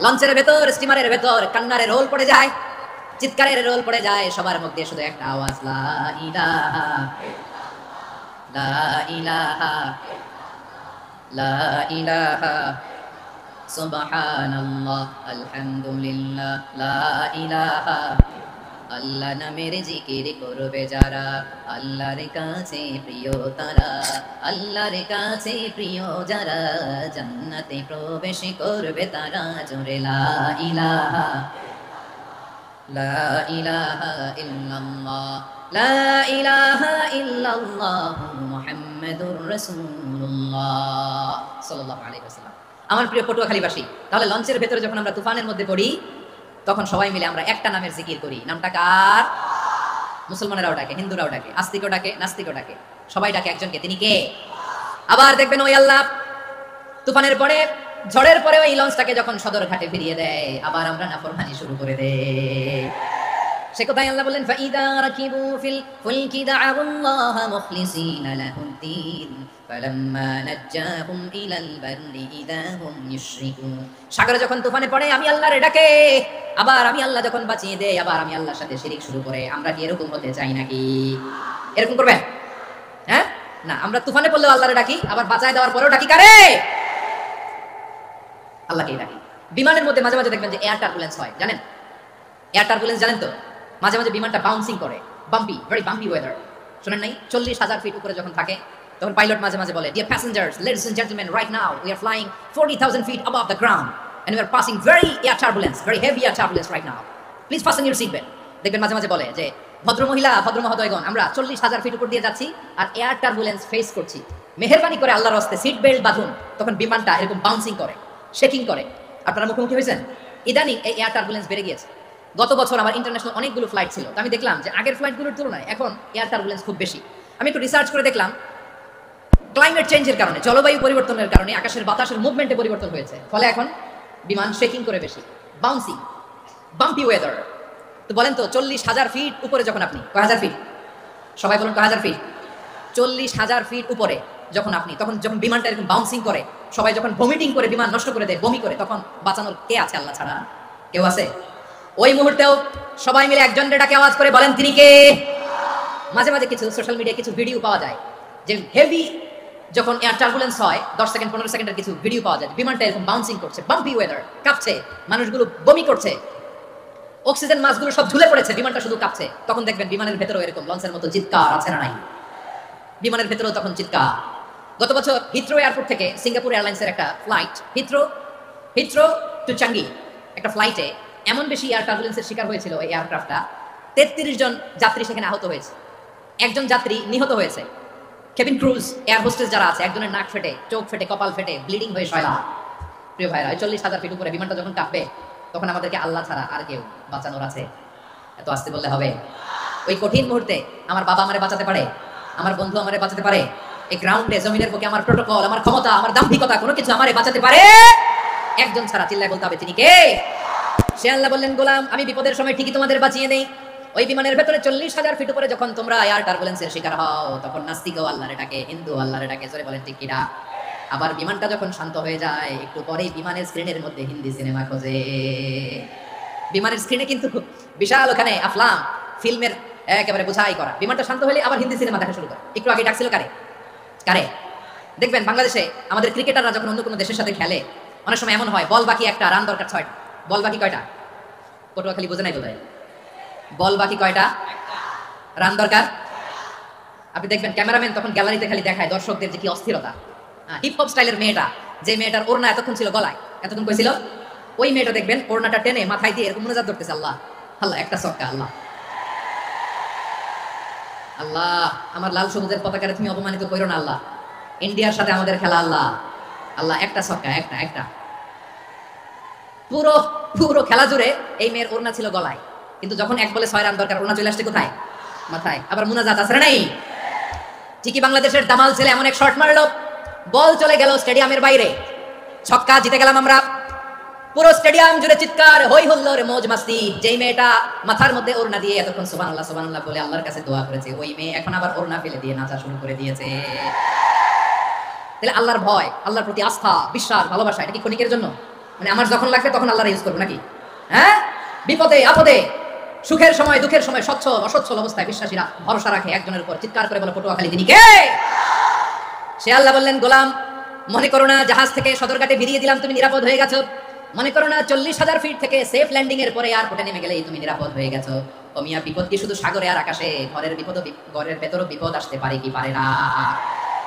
লঞ্চের ভেতর, স্টিমারের ভেতর কান্নারে রোল পড়ে যায়, চিৎকারের রোল পড়ে যায়, সবার মধ্যে শুধু একটা আওয়াজ, লা ইলাহা লা ইলাহা লা ইলাহা সুবহানাল্লাহ আলহামদুলিল্লাহ লা ইলাহা আল্লাহ নামের জিকির করবে যারা, আল্লাহর কাছে প্রিয় তারা, আল্লাহর কাছে প্রিয় যারা, জান্নাতে প্রবেশ করবে তারা। জোরে লা ইলাহা, লা ইলাহা ইল্লাল্লাহ, লা ইলাহা ইল্লাল্লাহ মুহাম্মাদুর রাসূলুল্লাহ সাল্লাল্লাহু আলাইহি ওয়াসাল্লাম। আমার প্রিয় পটুয়াখালীবাসী, তাহলে লঞ্চের ভেতরে যখন আমরা তুফানের মধ্যে পড়ি, তখন সবাই মিলে আমরা একটা নামের জিকির করি। নামটা কার? মুসলমানেরাও ডাকে, হিন্দুরাও ডাকে, আস্তিকও ডাকে, নাস্তিকও ডাকে, সবাই ডাকে একজনকে। তিনি কে? আবার দেখবেন ওই আল্লাহ তুফানের পরে, ঝড়ের পরে ওই লঞ্চটাকে যখন সদর ঘাটে ফিরিয়ে দেয়, আবার আমরা নাফরমানি শুরু করে দেই। সে কথাই আল্লাহ বললেন, ফাইদা রাকিবু ফিল ফুলকি দা'আউল্লাহা মুখলিসিনা লাহুদ্দিন ফালাম্মা নাজ্জাহুম ইলাল বাররি ইযা হুম ইউশরিকুন। সাগরে যখন তুফানে পড়ে আমি আল্লাহরে ডাকে, আবার আমি আল্লাহ যখন বাঁচিয়ে দেই, আবার আমি আল্লাহর সাথে শিরিক শুরু করে। আমরা কি এরকম হতে চাই নাকি? এরকম করবেন? হ্যাঁ না, আমরা তুফানে পড়লেও আল্লাহরে ডাকি, আবার বাঁচায় দেওয়ার পরেও ডাকি কারে? আল্লাহকেই ডাকি। বিমানের মধ্যে মাঝে মাঝে দেখবেন যে এয়ার টার্বুলেন্স হয়, জানেন? এয়ার টার্বুলেন্স জানেন তো? মাঝে মাঝে বিমানটা বাউন্সিং করে, বাম্পি, ভেরি বাম্পি ওয়েদার। শুনেন নাই? 40,000 ফিট উপরে যখন থাকে, তখন পাইলট মাঝে মাঝে বলে, dear passengers, ladies and gentleman, right now we are flying 40,000 feet above the ground and we are passing very air turbulence, very heavy air turbulence right now. Please fasten your seat belt. দেখবেন মাঝে মাঝে বলে যে, ভদ্র মহিলা, ভদ্র মহোদয়গণ, আমরা 40,000 ফিট উপর দিয়ে যাচ্ছি আর এয়ার টার্বুলেন্স ফেস করছি, মেহেরবানি করে আল্লাহর রাস্তে সিট বেল্ট বাঁধুন। তখন বিমানটা এরকম বাউন্সিং করে, শেকিং করে। আপনারা মুখোমুখি হয়েছেন? ইদানিং এই এয়ার টার্বুলেন্স বেড়ে গিয়েছে। গত বছর আমার ইন্টারন্যাশনাল অনেকগুলো ফ্লাইট ছিল, তো আমি দেখলাম যে আগের ফ্লাইটগুলোর তুলনায় এখন এয়ার টার্বুলেন্স খুব বেশি। আমি একটু রিসার্চ করে দেখলাম, ক্লাইমেট চেঞ্জের কারণে, জলবায়ু পরিবর্তনের কারণে আকাশের বাতাসের মুভমেন্টে পরিবর্তন হয়েছে, ফলে এখন বিমান শেকিং করে বেশি, বাউন্সিং, বাম্পি ওয়েদার। তো বলেন তো, 40,000 ফিট উপরে যখন আপনি, কয় হাজার ফিট? সবাই বলুন কয় হাজার ফিট? 40,000 ফিট উপরে যখন আপনি, তখন যখন বিমানটা এরকম বাউন্সিং করে, সবাই যখন ভমিটিং করে বিমান নষ্ট করে দেয়, বমি করে, তখন বাঁচানোর কে আছে আল্লাহ ছাড়া? কেউ আছে? ওই মুহূর্তেও সবাই মিলে একজনের ডাকে আওয়াজ করে বলেন, তিনি কে? মাঝে মাঝে কিছু সোশ্যাল মিডিয়ায় কিছু ভিডিও পাওয়া যায় যে হেভি যখন এয়ার টার্বুলেন্স হয়, 10 সেকেন্ড 15 সেকেন্ডের কিছু ভিডিও পাওয়া যায়, বিমানটা এরকম বাউন্সিং করছে, বাম্পি ওয়েদার, কাঁপছে, মানুষগুলো বমি করছে, অক্সিজেন মাস্কগুলো সব ঝুলে পড়েছে, বিমানটা শুধু কাঁপছে। তখন দেখবেন বিমানের ভেতরেও এরকম লঞ্চের মতো চিৎকার আছে না নাই? বিমানের ভেতরেও তখন চিৎকার। গত বছর হিথ্রো এয়ারপোর্ট থেকে সিঙ্গাপুর এয়ারলাইন্সের একটা ফ্লাইট, হিথ্রো টু চাঙ্গি, একটা ফ্লাইটে এমন বেশি এয়ার টার্বুলেন্সের শিকার হয়েছিল এই এয়ারক্রাফটটা, 33 জন যাত্রী সেখানে আহত হয়েছে, একজন যাত্রী নিহত হয়েছে। কেবিন ক্রুজ, এয়ার হোস্টেস যারা আছে, একজনের নাক ফেটে, চোখ ফেটে, কপাল ফেটে, ব্লিডিং হয়ে শয়লা। প্রিয় ভাইরা, 40,000 ফিট উপরে বিমানটা যখন কাঁপবে, তখন আমাদেরকে আল্লাহ ছাড়া আর কেউ বাঁচানোর আছে? এত আসতে বললে হবে? ওই কঠিন মুহূর্তে আমার বাবা আমারে বাঁচাতে পারে, আমার বন্ধু আমারে বাঁচাতে পারে, এই গ্রাউন্ডে জমিনের বুকে আমার প্রোটোকল, আমার ক্ষমতা, আমার দাম্ভিকতা, কোনো কিছু আমারে বাঁচাতে পারে একজন ছাড়া। চিল্লায় বলতে হবে, তিনি কে? সে আল্লাহ বললেন, গোলাম, আমি বিপদের সময় ঠিকই তোমাদের বাঁচিয়ে নেই। ওই বিমানের ভেতরে 40,000 ফিট উপরে যখন তোমরা এয়ার টার্বুলেন্সের শিকার হও, তখন নাস্তিকও আল্লাহরে ডাকে, হিন্দু আল্লাহরে ডাকে। জোরে বলেন ঠিক কিনা? আবার বিমানটা যখন শান্ত হয়ে যায়, একটু পরেই বিমানের স্ক্রিনের মধ্যে হিন্দি সিনেমা খোঁজে। বিমানের স্ক্রিনে কিন্তু বিশাল ওখানে আফলাম ফিল্মের একেবারে বোঝাই করা। বিমানটা শান্ত হলে আবার হিন্দি সিনেমা দেখা শুরু করে। একটু আগে ডাকছিল কারে? কারে? দেখবেন বাংলাদেশে আমাদের ক্রিকেটাররা যখন অন্য কোনো দেশের সাথে খেলে, অনেক সময় এমন হয়, বল বাকি একটা, রান দরকার 6টা। বল বাকি কয়টা? পটুয়াখালী বোঝে নাই বোধহয়। বল বাকি কয়টা? রান দরকার। আপনি দেখবেন ক্যামেরাম্যান তখন গ্যালারিতে খালি দেখায় দর্শকদের যে কি অস্থিরতা। হিপ হপ স্টাইলের মেয়েটা, যে মেয়েটার ওড়না এতক্ষণ ছিল গলায়, এতক্ষণ কইছিল, ওই মেয়েটা দেখবেন ওড়নাটা টেনে মাথায় দিয়ে এরকম মোনাজাত করতেছে, আল্লাহ আল্লাহ, একটা সক্কা, আল্লাহ আল্লাহ, আমার লাল সবুজের পতাকারে তুমি অপমানিত করো না আল্লাহ, ইন্ডিয়ার সাথে আমাদের খেলা, আল্লাহ আল্লাহ, একটা সক্কা, একটা। পুরো পুরো খেলা জুড়ে এই মেয়ের ওড়না ছিল গলায়, কিন্তু যখন এক বলে 6 রান দরকার, ওড়না চলে আসছে কোথায়? মাথায়। আবার মুনাজাত আছে নাই? ঠিকই বাংলাদেশের দামাল ছেলে এমন এক শট মারলো, বল চলে গেল স্টেডিয়ামের বাইরে, ছক্কা, জিতে গেলাম আমরা। পুরো স্টেডিয়াম জুড়ে চিৎকার, হই হুল্লোড়, মৌজ মাস্তি। যেই মেয়েটা মাথার মধ্যে ওড়না দিয়ে এতক্ষণ সুবহানাল্লাহ সুবহানাল্লাহ বলে আল্লাহর কাছে দোয়া করেছে, ওই মেয়ে এখন আবার ওড়না ফেলে দিয়ে নাচা শুরু করে দিয়েছে। তাহলে আল্লাহর ভয়, আল্লাহর প্রতি আস্থা, বিশ্বাস, ভালোবাসা, এটা কি ক্ষণিকের জন্য? মানে আমার যখন লাগবে তখন আল্লাহর ইউজ করবো নাকি? হ্যাঁ, বিপদে আপদে, সুখের সময় দুঃখের সময়, সচ্ছল অসচ্ছল অবস্থায় বিশ্বাসীরা ভরসা রাখে একজনের উপর। চিৎকার করে বলে, পটুয়াখালী তিনি কে? সে আল্লাহ বললেন, গোলাম, মনে করো না জাহাজ থেকে সদরঘাটে ভিড়িয়ে দিলাম তুমি নিরাপদ হয়ে গেছো, মনে করো না 40,000 ফিট থেকে সেফ ল্যান্ডিং এর পরে এয়ারপোর্টে নেমে গেলেই তুমি নিরাপদ হয়ে গেছো। ও মিয়া, বিপদ কি শুধু সাগরে আর আকাশে? ঘরের ভেতরও বিপদ আসতে পারে কি পারে না?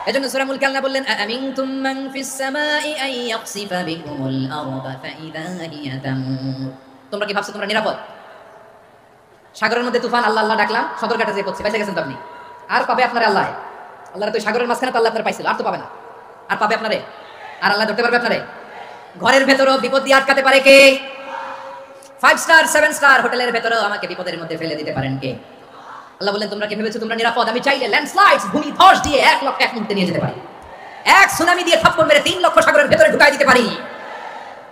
এজন্য সূরা মুলক আল্লাহ বললেন, আমিনতুম মান ফিস সামাই আন ইয়াখসিফা বিকুমুল আরদা ফাইদা হিয়া তামুর। তোমরা কি ভাবছো তোমরা নিরাপদ? সাগরের মধ্যে তুফান, আল্লাহ আল্লাহ ডাকলাম, সদরঘাটে যেয়ে পড়ছে, বেঁচে গেছেন তো আপনি। আর পাবে আপনারে আল্লাহ? আল্লাহর তো সাগরের মাঝখানে তো আল্লাহ আপনার পাইছিল, আর তো পাবে না। আর পাবে আপনারে? আর আল্লাহ ধরতে পারবে আপনারে? ঘরের ভেতরও বিপদ দিয়ে আটকাতে পারে কে? 5 স্টার 7 স্টার হোটেলের ভেতরও আমাকে বিপদের মধ্যে ফেলে দিতে পারেন কে? আল্লাহ বলেন, তোমরা কি ভেবেছো তোমরা নিরাপদ? আমি চাইলে ল্যান্ডস্লাইডস, ভূমি ধস দিয়ে 1 লক্ষ 1 মুহূর্তে নিয়ে যেতে পারি। এক সুনামি দিয়ে থাপ্পড় মেরে 3 লক্ষ সাগরের ভেতরে ঢুকাই দিতে পারি।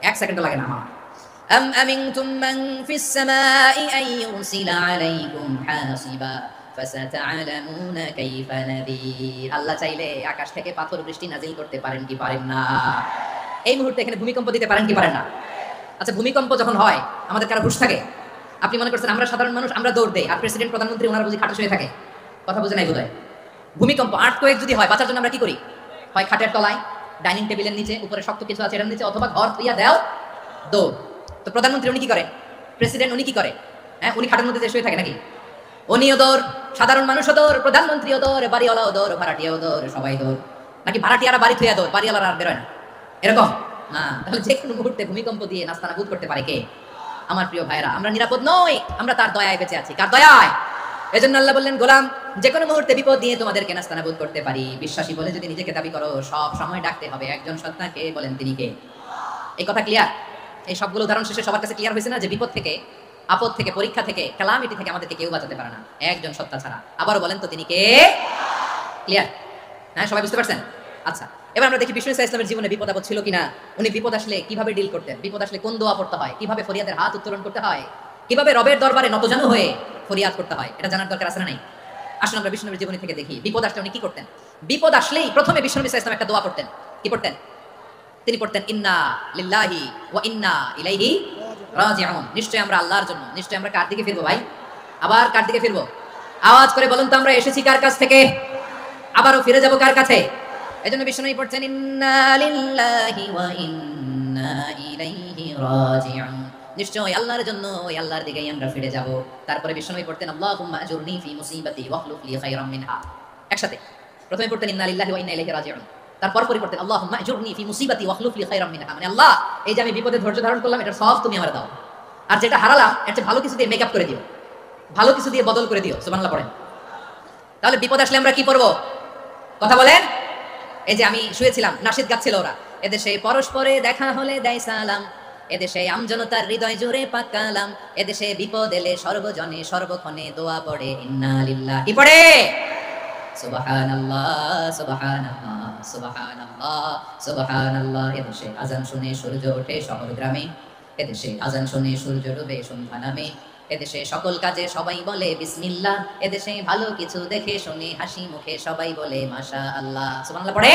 1 সেকেন্ড লাগে না আমার। আম আমিনতুম মান ফিস সামাই আন ইউরসিলা আলাইকুম হাসিবা ফাসাতা'লামুনা কাইফা নাযীর। আল্লাহ চাইলে আকাশ থেকে পাথর বৃষ্টি নাজিল করতে পারেন কি পারেন না? এই মুহূর্তে এখানে ভূমিকম্প দিতে পারেন কি পারেন না? আচ্ছা, ভূমিকম্প যখন হয় আমাদের কারা হুঁশ থাকে? আপনি মনে করছেন আমরা সাধারণ মানুষ, আমরা দৌড় দেই, আর প্রেসিডেন্ট প্রধানমন্ত্রী ওনারা বুঝি খাটে শুয়ে থাকে? কথা বুঝে নাই বোধহয়। ভূমিকম্প, আর্থকোয়েক যদি হয়, বাঁচার জন্য আমরা কি করি? হয় খাটের তলায়, ডাইনিং টেবিলের নিচে, উপরে শক্ত কিছু আছে এটার নিচে, অথবা ঘর তুইয়া দেও দৌড়। তো প্রধানমন্ত্রী উনি কি করে? প্রেসিডেন্ট উনি কি করে? হ্যাঁ, উনি খাটের মধ্যে শুয়ে থাকে নাকি? উনিও দৌড়, সাধারণ মানুষও দৌড়, প্রধানমন্ত্রীও দৌড়, বাড়িওয়ালাও দৌড়, ভাড়াটিয়াও দৌড়, সবাই দৌড়। নাকি ভাড়াটিয়ারা বাড়ি থুইয়া দৌড়, বাড়িওয়ালারা আর বেরোয় না? এরকম না। তাহলে যে কোনো মুহূর্তে ভূমিকম্প দিয়ে নাস্তানাবুদ করতে পারে কে? আমার প্রিয় ভাইরা, আমরা নিরাপদ নই, আমরা তার দয়ায় বেঁচে আছি। কার দয়ায়? এজন্য আল্লাহ বললেন, গোলাম, যে কোনো মুহূর্তে বিপদ দিয়ে তোমাদেরকে নাস্তানাবুদ করতে পারি। বিশ্বাসী বলে যদি নিজেকে দাবি করো, সব সময় ডাকতে হবে একজন সত্তাকে, বলেন তিনি কে? এই কথা ক্লিয়ার? এই সবগুলো উদাহরণ শেষে সবার কাছে ক্লিয়ার হয়েছে না যে বিপদ থেকে, আপদ থেকে, পরীক্ষা থেকে, ক্যালামিটি থেকে আমাদেরকে কেউ বাঁচাতে পারে না একজন সত্তা ছাড়া। আবারও বলেন তো তিনি কে? ক্লিয়ার? হ্যাঁ, সবাই বুঝতে পারছেন? আচ্ছা, এবার আমরা দেখি বিষ্ণু ইসলামের জীবনে বিপদ আপদ ছিল কিনা। উনি বিপদ আসলে কিভাবে ডিল করতেন, বিপদ আসলে কোন দোয়া পড়তে হয়, কিভাবে ফরিয়াদের হাত উত্তোলন করতে হয়, কিভাবে রবের দরবারে নতজানু হয়ে ফরিয়াদ করতে হয়, এটা জানার দরকার আছে না নাই? আসুন আমরা বিষ্ণুর জীবনী থেকে দেখি বিপদ আসলে উনি কি করতেন। বিপদ আসলেই প্রথমে বিষ্ণু ইসলাম একটা দোয়া পড়তেন। কি পড়তেন? তিনি পড়তেন, ইন্না লিল্লাহি ওয়া ইন্না ইলাইহি রাজিউন। নিশ্চয়ই আমরা আল্লাহর জন্য, নিশ্চয়ই আমরা কার দিকে ফিরবো ভাই? আবার কার দিকে ফিরবো? আওয়াজ করে বলুন তো, আমরা এসেছি কার কাছ থেকে, আবারও ফিরে যাব কার কাছে? এজন্য বিষ্ণু পড়ছেন, ইন্না লিল্লাহি ওয়া ইন্না ইলাইহি রাজিউন। নিশ্চয়ই আল্লাহর জন্য, ওই আল্লাহর দিকেই আমরা ফিরে যাব। তারপরে বিষ্ণু পড়তেন, আল্লাহুম্মা আজুরনি ফি মুসিবাতি ওয়াখলুফ লি খায়রাম মিনহা। একসাথে প্রথমে পড়তেন ইন্না লিল্লাহি ওয়া ইন্না ইলাইহি রাজিউন, তারপর পড়তেন আল্লাহুম্মা আজুরনি ফি মুসিবাতি ওয়াখলুফ লি খায়রাম মিনহা। মানে আল্লাহ, এই যে আমি বিপদে ধৈর্য ধারণ করলাম, এটার সওয়াব তুমি আমারে দাও, আর যেটা হারালাম এর চেয়ে ভালো কিছু দিয়ে মেকআপ করে দিও, ভালো কিছু দিয়ে বদল করে দিও। সুবহানাল্লাহ পড়েন। তাহলে বিপদ আসলে আমরা কি পড়বো? কথা বলেন। এই যে আমি শুয়েছিলাম, নাশিদ গাচ্ছিল ওরা, এদেশে পরস্পরে দেখা হলে দেয় সালাম, এদেশে আমজনতার হৃদয় জুড়ে পাকালাম, এদেশে বিপদ এলে সর্বজনে সর্বক্ষণে দোয়া পড়ে ইন্না লিল্লাহি। কি পড়ে? সুবহানাল্লাহ সুবহানাল্লাহ সুবহানাল্লাহ সুবহানাল্লাহ। এদেশে আজান শুনে সূর্য ওঠে শহর গ্রামে, এদেশে আজান শুনে সূর্য ডুবে সন্ধ্যা নামে, এদেশে সকল কাজে সবাই বলে বিসমিল্লাহ, এদেশে ভালো কিছু দেখে শুনে হাসি মুখে সবাই বলে মাশাআল্লাহ। সুবহানাল্লাহ পড়ে।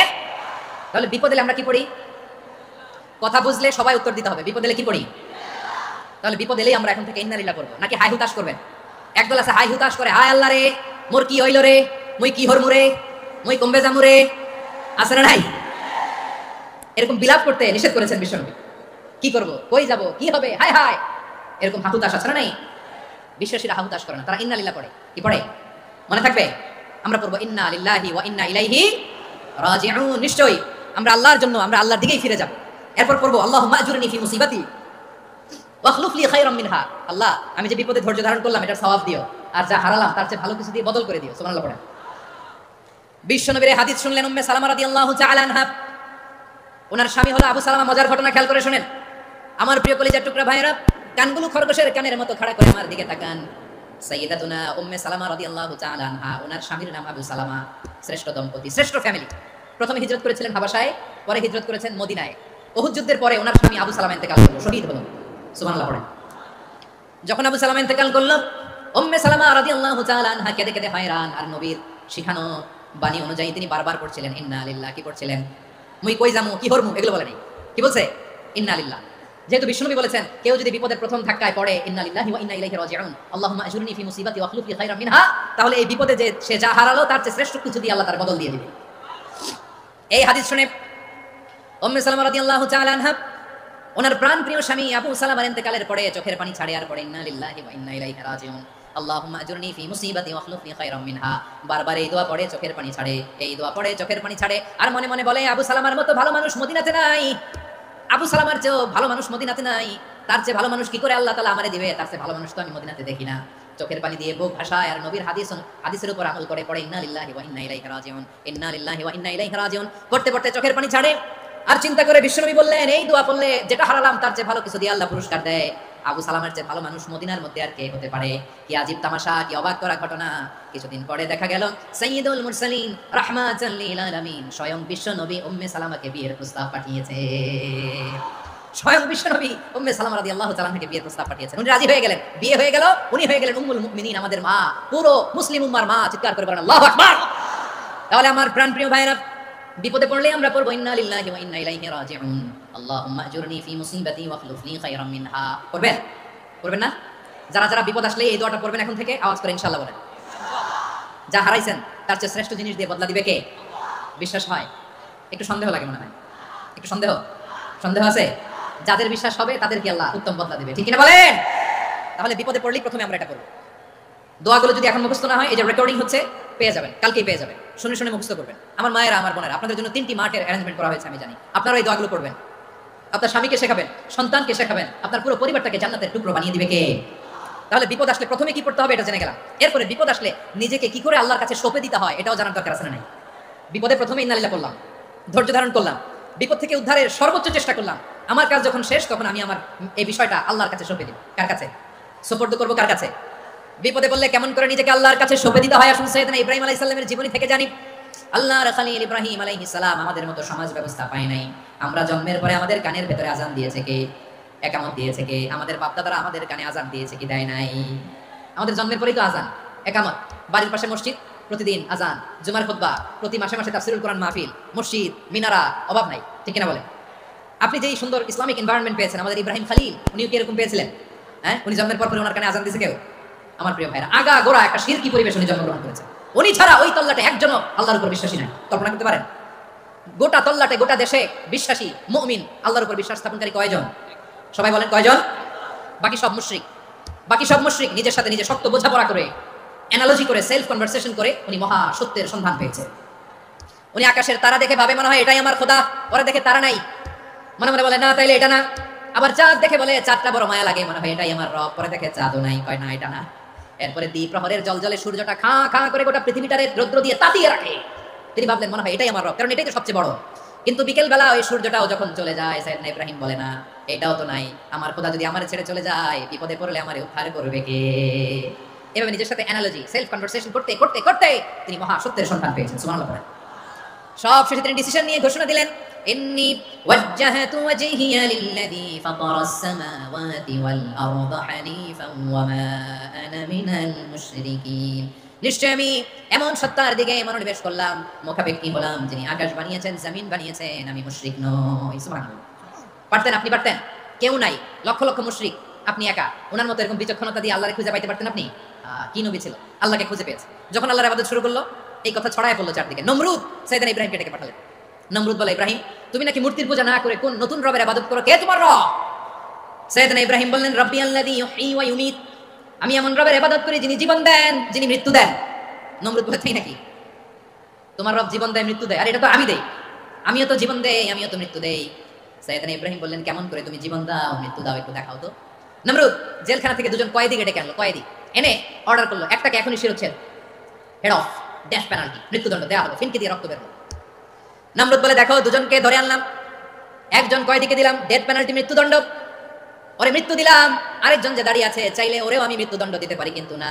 তাহলে বিপদ এলে আমরা কি পড়ি? কথা বুঝলে সবাই উত্তর দিতে হবে, বিপদ এলে কি পড়ি? তাহলে বিপদ এলেই আমরা এখন থেকে ইন্না লিল্লাহ পড়বো, নাকি হাই হুতাশ করবেন? একদল আছে হাই হুতাশ করে, হায় আল্লাহ রে, মোর কি হইল রে, মুই কি হরমু রে, মুই কমবে যামু রে। আছে না নাই? এরকম বিলাপ করতে নিষেধ করেছেন বিশ্বনবী। কি করব, কই যাব, কি হবে, হায় হায়, এরকম হাহুতাশ আছে না নাই? বিশ্বাসীরা হাহুতাশ করে না, তারা ইন্না লিল্লাহ পড়ে। কি পড়ে? মনে থাকবে? আমরা পড়বো ইন্না লিল্লাহি ওয়া ইন্না ইলাইহি রাজিউন। নিশ্চয়ই আমরা আল্লাহর জন্য, আমরা আল্লাহর দিকেই ফিরে যাব। এরপর পড়বো আল্লাহুম্মা আজুরনি ফি মুসিবাতি ওয়াখলুফ লি খায়রাম মিনহা। আল্লাহ, আমি যে বিপদে ধৈর্য ধারণ করলাম এটার সওয়াব দিও, আর যা হারালাম তার চেয়ে ভালো কিছু দিয়ে বদল করে দিও। সুবহানাল্লাহ পড়ে। বিশ্বনবীর হাদিস শুনলেন উম্মে সালামা রাদিয়াল্লাহু তাআলা আনহা, ওনার স্বামী হলো আবু সালামা। মজার ঘটনা খেয়াল করে শুনেন আমার প্রিয় কলিজার টুকরা ভাইয়েরা, কানগুলো খরগোশের কানের মতো খাড়া করে আমার দিকে তাকান। সাইয়্যিদাতুনা উম্মে সালামা রাদিয়াল্লাহু তাআলা আনহা, ওনার স্বামীর নাম আবু সালামা। শ্রেষ্ঠ দম্পতি, শ্রেষ্ঠ ফ্যামিলি। প্রথমে হিজরত করেছিলেন হাবাশায়, পরে হিজরত করেছেন মদিনায়। উহুদ যুদ্ধের পরে ওনার স্বামী আবু সালামা ইন্তেকাল করলো, শহীদ হলো। সুবহানাল্লাহ পড়েন। যখন আবু সালামা ইন্তেকাল করলো, উম্মে সালামা রাদিয়াল্লাহু তাআলা আনহা কেঁদে কেঁদে হয়রান। আর নবীর শিখানো বাণী অনুযায়ী তিনি বারবার পড়ছিলেন ইন্না লিল্লাহ। কি পড়ছিলেন? মুই কই যামু, কি হরমু, এগুলো বলে নাই। কি বলছে? ইন্না লিল্লাহ। যেহেতু বিষ্ণুনবী বলেছেন কেউ যদি বিপদের প্রথম ধাক্কায় পড়ে ইন্না লিল্লাহি ওয়া ইন্না ইলাইহি রাজিউন, আল্লাহুম্মা আজুরনি ফি মুসিবাতি ওয়াখলুফ লি খায়রাম মিনহা, তাহলে এই বিপদে যে সে যা হারালো তার চেয়ে শ্রেষ্ঠ কিছু দিয়ে আল্লাহ তার বদল দিয়ে দিবে। এই হাদিস শুনে উম্মে সালামা রাদিয়াল্লাহু তাআলা আনহা, ওনার প্রাণপ্রিয় স্বামী আবু সালামার ইন্তেকালের পরে চোখের পানি ছাড়ে আর পড়ে ইন্না লিল্লাহি ওয়া ইন্না ইলাইহি রাজিউন। আল্লাহুম্মা আজুরনি ফি মুসিবাতি ওয়াখলুফনি খায়রাম মিনহা। বারবার এই দোয়া পড়ে চোখের পানি ছাড়ে, এই দোয়া পড়ে চোখের পানি ছাড়ে। আর মনে মনে বলে, আবু সালামার মতো ভালো মানুষ মদিনাতে নাই, আবু সালামার চেয়েও ভালো মানুষ মদিনাতে নাই, তার চেয়ে ভালো মানুষ কি করে আল্লাহ তাআলা আমারে দিবে, তার চেয়ে ভালো মানুষ তো আমি মদিনাতে দেখি না। চোখের পানি দিয়ে বুক ভাষায় আর নবীর হাদিসের উপর আমল করে পড়ে ইন্না লিল্লাহি ওয়া ইন্না ইলাইহি রাজিউন, ইন্না লিল্লাহি ওয়া ইন্না ইলাইহি রাজিউন পড়তে পড়তে চোখের পানি ছাড়ে। আর চিন্তা করে বিশ্বনবী বললেন, এই দোয়া পড়লে যেটা হারালাম তার চেয়ে ভালো কিছু দিয়ে আল্লাহ পুরস্কার দেয়। আবু সালামের চেয়ে ভালো মানুষ মদিনার মধ্যে আর কে হতে পারে? কি আজীব তামাশা, কি অবাক করা ঘটনা। কিছুদিন পরে দেখা গেল সাইয়্যিদুল মুরসালিন রাহমাতাল লিল আলামিন স্বয়ং বিশ্ব নবী উম্মে সালামাকে বিয়ের প্রস্তাব পাঠিয়েছে। স্বয়ং বিশ্ব নবী উম্মে সালামা রাদিয়াল্লাহু তাআলা থেকে বিয়ের প্রস্তাব পাঠিয়েছেন। উনি রাজি হয়ে গেলেন, বিয়ে হয়ে গেল, উনি হয়ে গেলেন উম্মুল মুমিনিন, আমাদের মা, পুরো মুসলিম উম্মার মা। চিৎকার করে বলেন আল্লাহু আকবার। তাহলে আমার প্রাণপ্রিয় ভাইরা, বিপদে পড়লে আমরা পড়বো ইন্না লিল্লাহি ওয়া ইন্না ইলাইহি রাজিউন, আল্লাহুম্মা আজুরনি ফি মুসিবাতি ওয়াখলুফনি খায়রাম মিনহা। পড়বেন? পড়বেন না? যারা যারা বিপদ আসলে এই দোয়াটা পড়বেন এখন থেকে, আওয়াজ করে ইনশাআল্লাহ বলেন। যা হারাইছেন তার চেয়ে শ্রেষ্ঠ জিনিস দিয়ে বদলা দিবে কে? বিশ্বাস হয়? একটু সন্দেহ লাগে মনে হয়, একটু সন্দেহ আছে? যাদের বিশ্বাস হবে তাদেরকে আল্লাহ উত্তম বদলা দিবে, ঠিক কিনা বলেন? তাহলে বিপদে পড়লেই প্রথমে আমরা এটা করব। দোয়াগুলো যদি এখন মুখস্থ না হয়, এই যে রেকর্ডিং হচ্ছে, পেয়ে যাবেন, কালকেই পেয়ে যাবেন। শুনে শুনে মুখস্থ করবেন। আমার মায়েরা, আমার বোনেরা, আপনাদের জন্য 3টি মাঠের অ্যারেঞ্জমেন্ট করা হয়েছে, আমি জানি। আপনারা এই দোয়াগুলো পড়বেন, আপনার স্বামীকে শেখাবেন, সন্তানকে শেখাবেন, আপনার পুরো পরিবারটাকে জান্নাতের টুকরো বানিয়ে দিবে কে? তাহলে বিপদ আসলে প্রথমে কি করতে হবে এটা জেনে গেলাম। এরপরে বিপদ আসলে নিজেকে কি করে আল্লাহর কাছে সঁপে দিতে হয় এটাও জানার দরকার আছে না নাই? বিপদে প্রথমে ইন্নালিল্লাহ করলাম, ধৈর্য ধারণ করলাম, বিপদ থেকে উদ্ধারের সর্বোচ্চ চেষ্টা করলাম। আমার কাজ যখন শেষ, তখন আমি আমার এই বিষয়টা আল্লাহর কাছে সঁপে দিব। কার কাছে সুপর্দ করব? কার কাছে? বিপদে বললে কেমন করে নিজেকে আল্লাহর কাছে সঁপে দিতে হয় আসুন সাইয়েদনা ইব্রাহিম আলাইহিস সালামের জীবনী থেকে জানি। আল্লাহর খলিল ইব্রাহিম আলাইহিস সালাম আমাদের মতো সমাজ ব্যবস্থা পায় নাই। আমরা জন্মের পরে আমাদের কানের ভেতরে আজান দিয়েছে কে? একামত দিয়েছে কে? আমাদের বাপ দাদারা আমাদের কানে আজান দিয়েছে কি দেয় নাই? আমাদের জন্মের পরেই তো আজান, একামত, বাড়ির পাশে মসজিদ, প্রতিদিন আজান, জুমার খুতবা, প্রতি মাসে মাসে তাফসীরুল কোরআন মাহফিল, মসজিদ, মিনারা, অভাব নাই, ঠিক কিনা বলেন? আপনি যেই সুন্দর ইসলামিক এনভায়রনমেন্ট পেয়েছেন, আমাদের ইব্রাহিম খলিল উনিও কি এরকম পেয়েছিলেন? হ্যাঁ, উনি জন্মের পর ওনার কানে আজান দিয়েছে কেউ? আমার প্রিয় ভাইরা, আগা গোড়া একটা শিরকি পরিবেশ উনি জন্মগ্রহণ করেছেন। উনি ছাড়া ওই তল্লাটে একজনও আল্লাহর উপর বিশ্বাসী নাই। কল্পনা করতে পারেন? গোটা তল্লাটে, গোটা দেশে বিশ্বাসী মুমিন, আল্লাহর উপর বিশ্বাস স্থাপনকারী কয়জন? সবাই বলেন কয়জন? বাকি সব মুশরিক। বাকি সব মুশরিক নিজের সাথে নিজে শক্ত বোঝাপড়া করে, অ্যানালজি করে, সেলফ কনভারসেশন করে উনি মহা সত্যের সন্ধান পেয়েছে। উনি আকাশের তারা দেখে ভাবে মনে হয় এটাই আমার খোদা, পরে দেখে তারা নাই, মনে মনে বলে না তাইলে এটা না। আবার চাঁদ দেখে বলে চাঁদটা বড় মায়া লাগে, মনে হয় এটাই আমার রব, পরে দেখে চাঁদও নাই, কয় না এটা না। এরপরে দ্বীপ প্রহরের জলজলে সূর্যটা খা খা করে গোটা পৃথিবীটারে রৌদ্র দিয়ে তাতিয়ে রাখে। তিনি ভাবলেন মনে হয় এটাই আমার রব, কারণ এটাই তো সবচেয়ে বড়। কিন্তু বিকেল বেলা ওই সূর্যটাও যখন চলে যায়, সাইয়েদনা ইব্রাহিম বলে না এটাও তো নাই, আমার খোদা যদি আমার ছেড়ে চলে যায়, বিপদে পড়লে আমারে উদ্ধার করবে কে? এভাবে নিজের সাথে অ্যানালজি, সেলফ কনভারসেশন করতে করতে করতে তিনি মহা সত্যের সন্ধান পেয়েছেন। সুবহানাল্লাহ। সব শেষে তিনি ডিসিশন নিয়ে ঘোষণা দিলেন, ইন্নী ওয়াজ্জাহতু ওয়াজহিয়া লিল্লাযী ফাতারাস সামাওয়াতি ওয়াল আরদা হানিফান ওয়া মা আনা মিনাল মুশরিকিন। নিশ্চয় আমি এমন সত্তার দিকে মনোনিবেশ করলাম, মুখাপেক্ষী হলাম, যিনি আকাশ বানিয়েছেন, জমিন বানিয়েছেন, আমি মুশরিক নই। সুবহানাল্লাহ। পারতেন? আপনি পারতেন? কেউ নাই, লক্ষ লক্ষ মুশরিক, আপনি একা। ওনার মতো এরকম বিচক্ষণতা দিয়ে আল্লাহরে খুঁজে পাইতে পারতেন আপনি? কি নবী ছিল, আল্লাহকে খুঁজে পেয়েছে। যখন আল্লাহর ইবাদত শুরু করলো, এই কথা ছড়ায় পড়লো চারদিকে। নমরুদ সাইয়েদনা ইব্রাহিমকে ডেকে পাঠালেন। নমরুদ বলে, ইব্রাহিম তুমি নাকি মূর্তির পূজা না করে কোন নতুন রবের ইবাদত করো, কে তোমার রব? সাইয়েদনা ইব্রাহিম বললেন, রব্বি আল্লাযী ইউহয়ী ওয়া ইউমীত, আমি এমন রবের ইবাদত করি যিনি জীবন দেন, যিনি মৃত্যু দেন। নমরুদ বলে, তাই নাকি? তোমার রব জীবন দেয়, মৃত্যু দেয়? আর এটা তো আমি দেই, আমিও তো জীবন দেই, আমিও তো মৃত্যু দেই। সাইয়েদনা ইব্রাহিম বললেন, কেমন করে তুমি জীবন দাও, মৃত্যু দাও, একটু দেখাও তো। নমরুদ জেলখানা থেকে দুজন কয়েদি ডেকে আনলো, কয়েদি এনে অর্ডার করলো, একটাকে এখনই শিরোচ্ছেদ, হেড অফ, ড্যাশ পেনাল্টি, মৃত্যুদণ্ড দেওয়া হলো, ফিনকি দিয়ে রক্ত বেরোলো। নমরুদ বলে, দেখো দুজনকে ধরে আনলাম, একজন কয়েদিকে দিলাম ডেথ পেনাল্টি, মৃত্যুদণ্ড, ওরে মৃত্যু দিলাম। আরেকজন যে দাঁড়িয়ে আছে, চাইলে ওরেও আমি মৃত্যুদণ্ড দিতে পারি, কিন্তু না,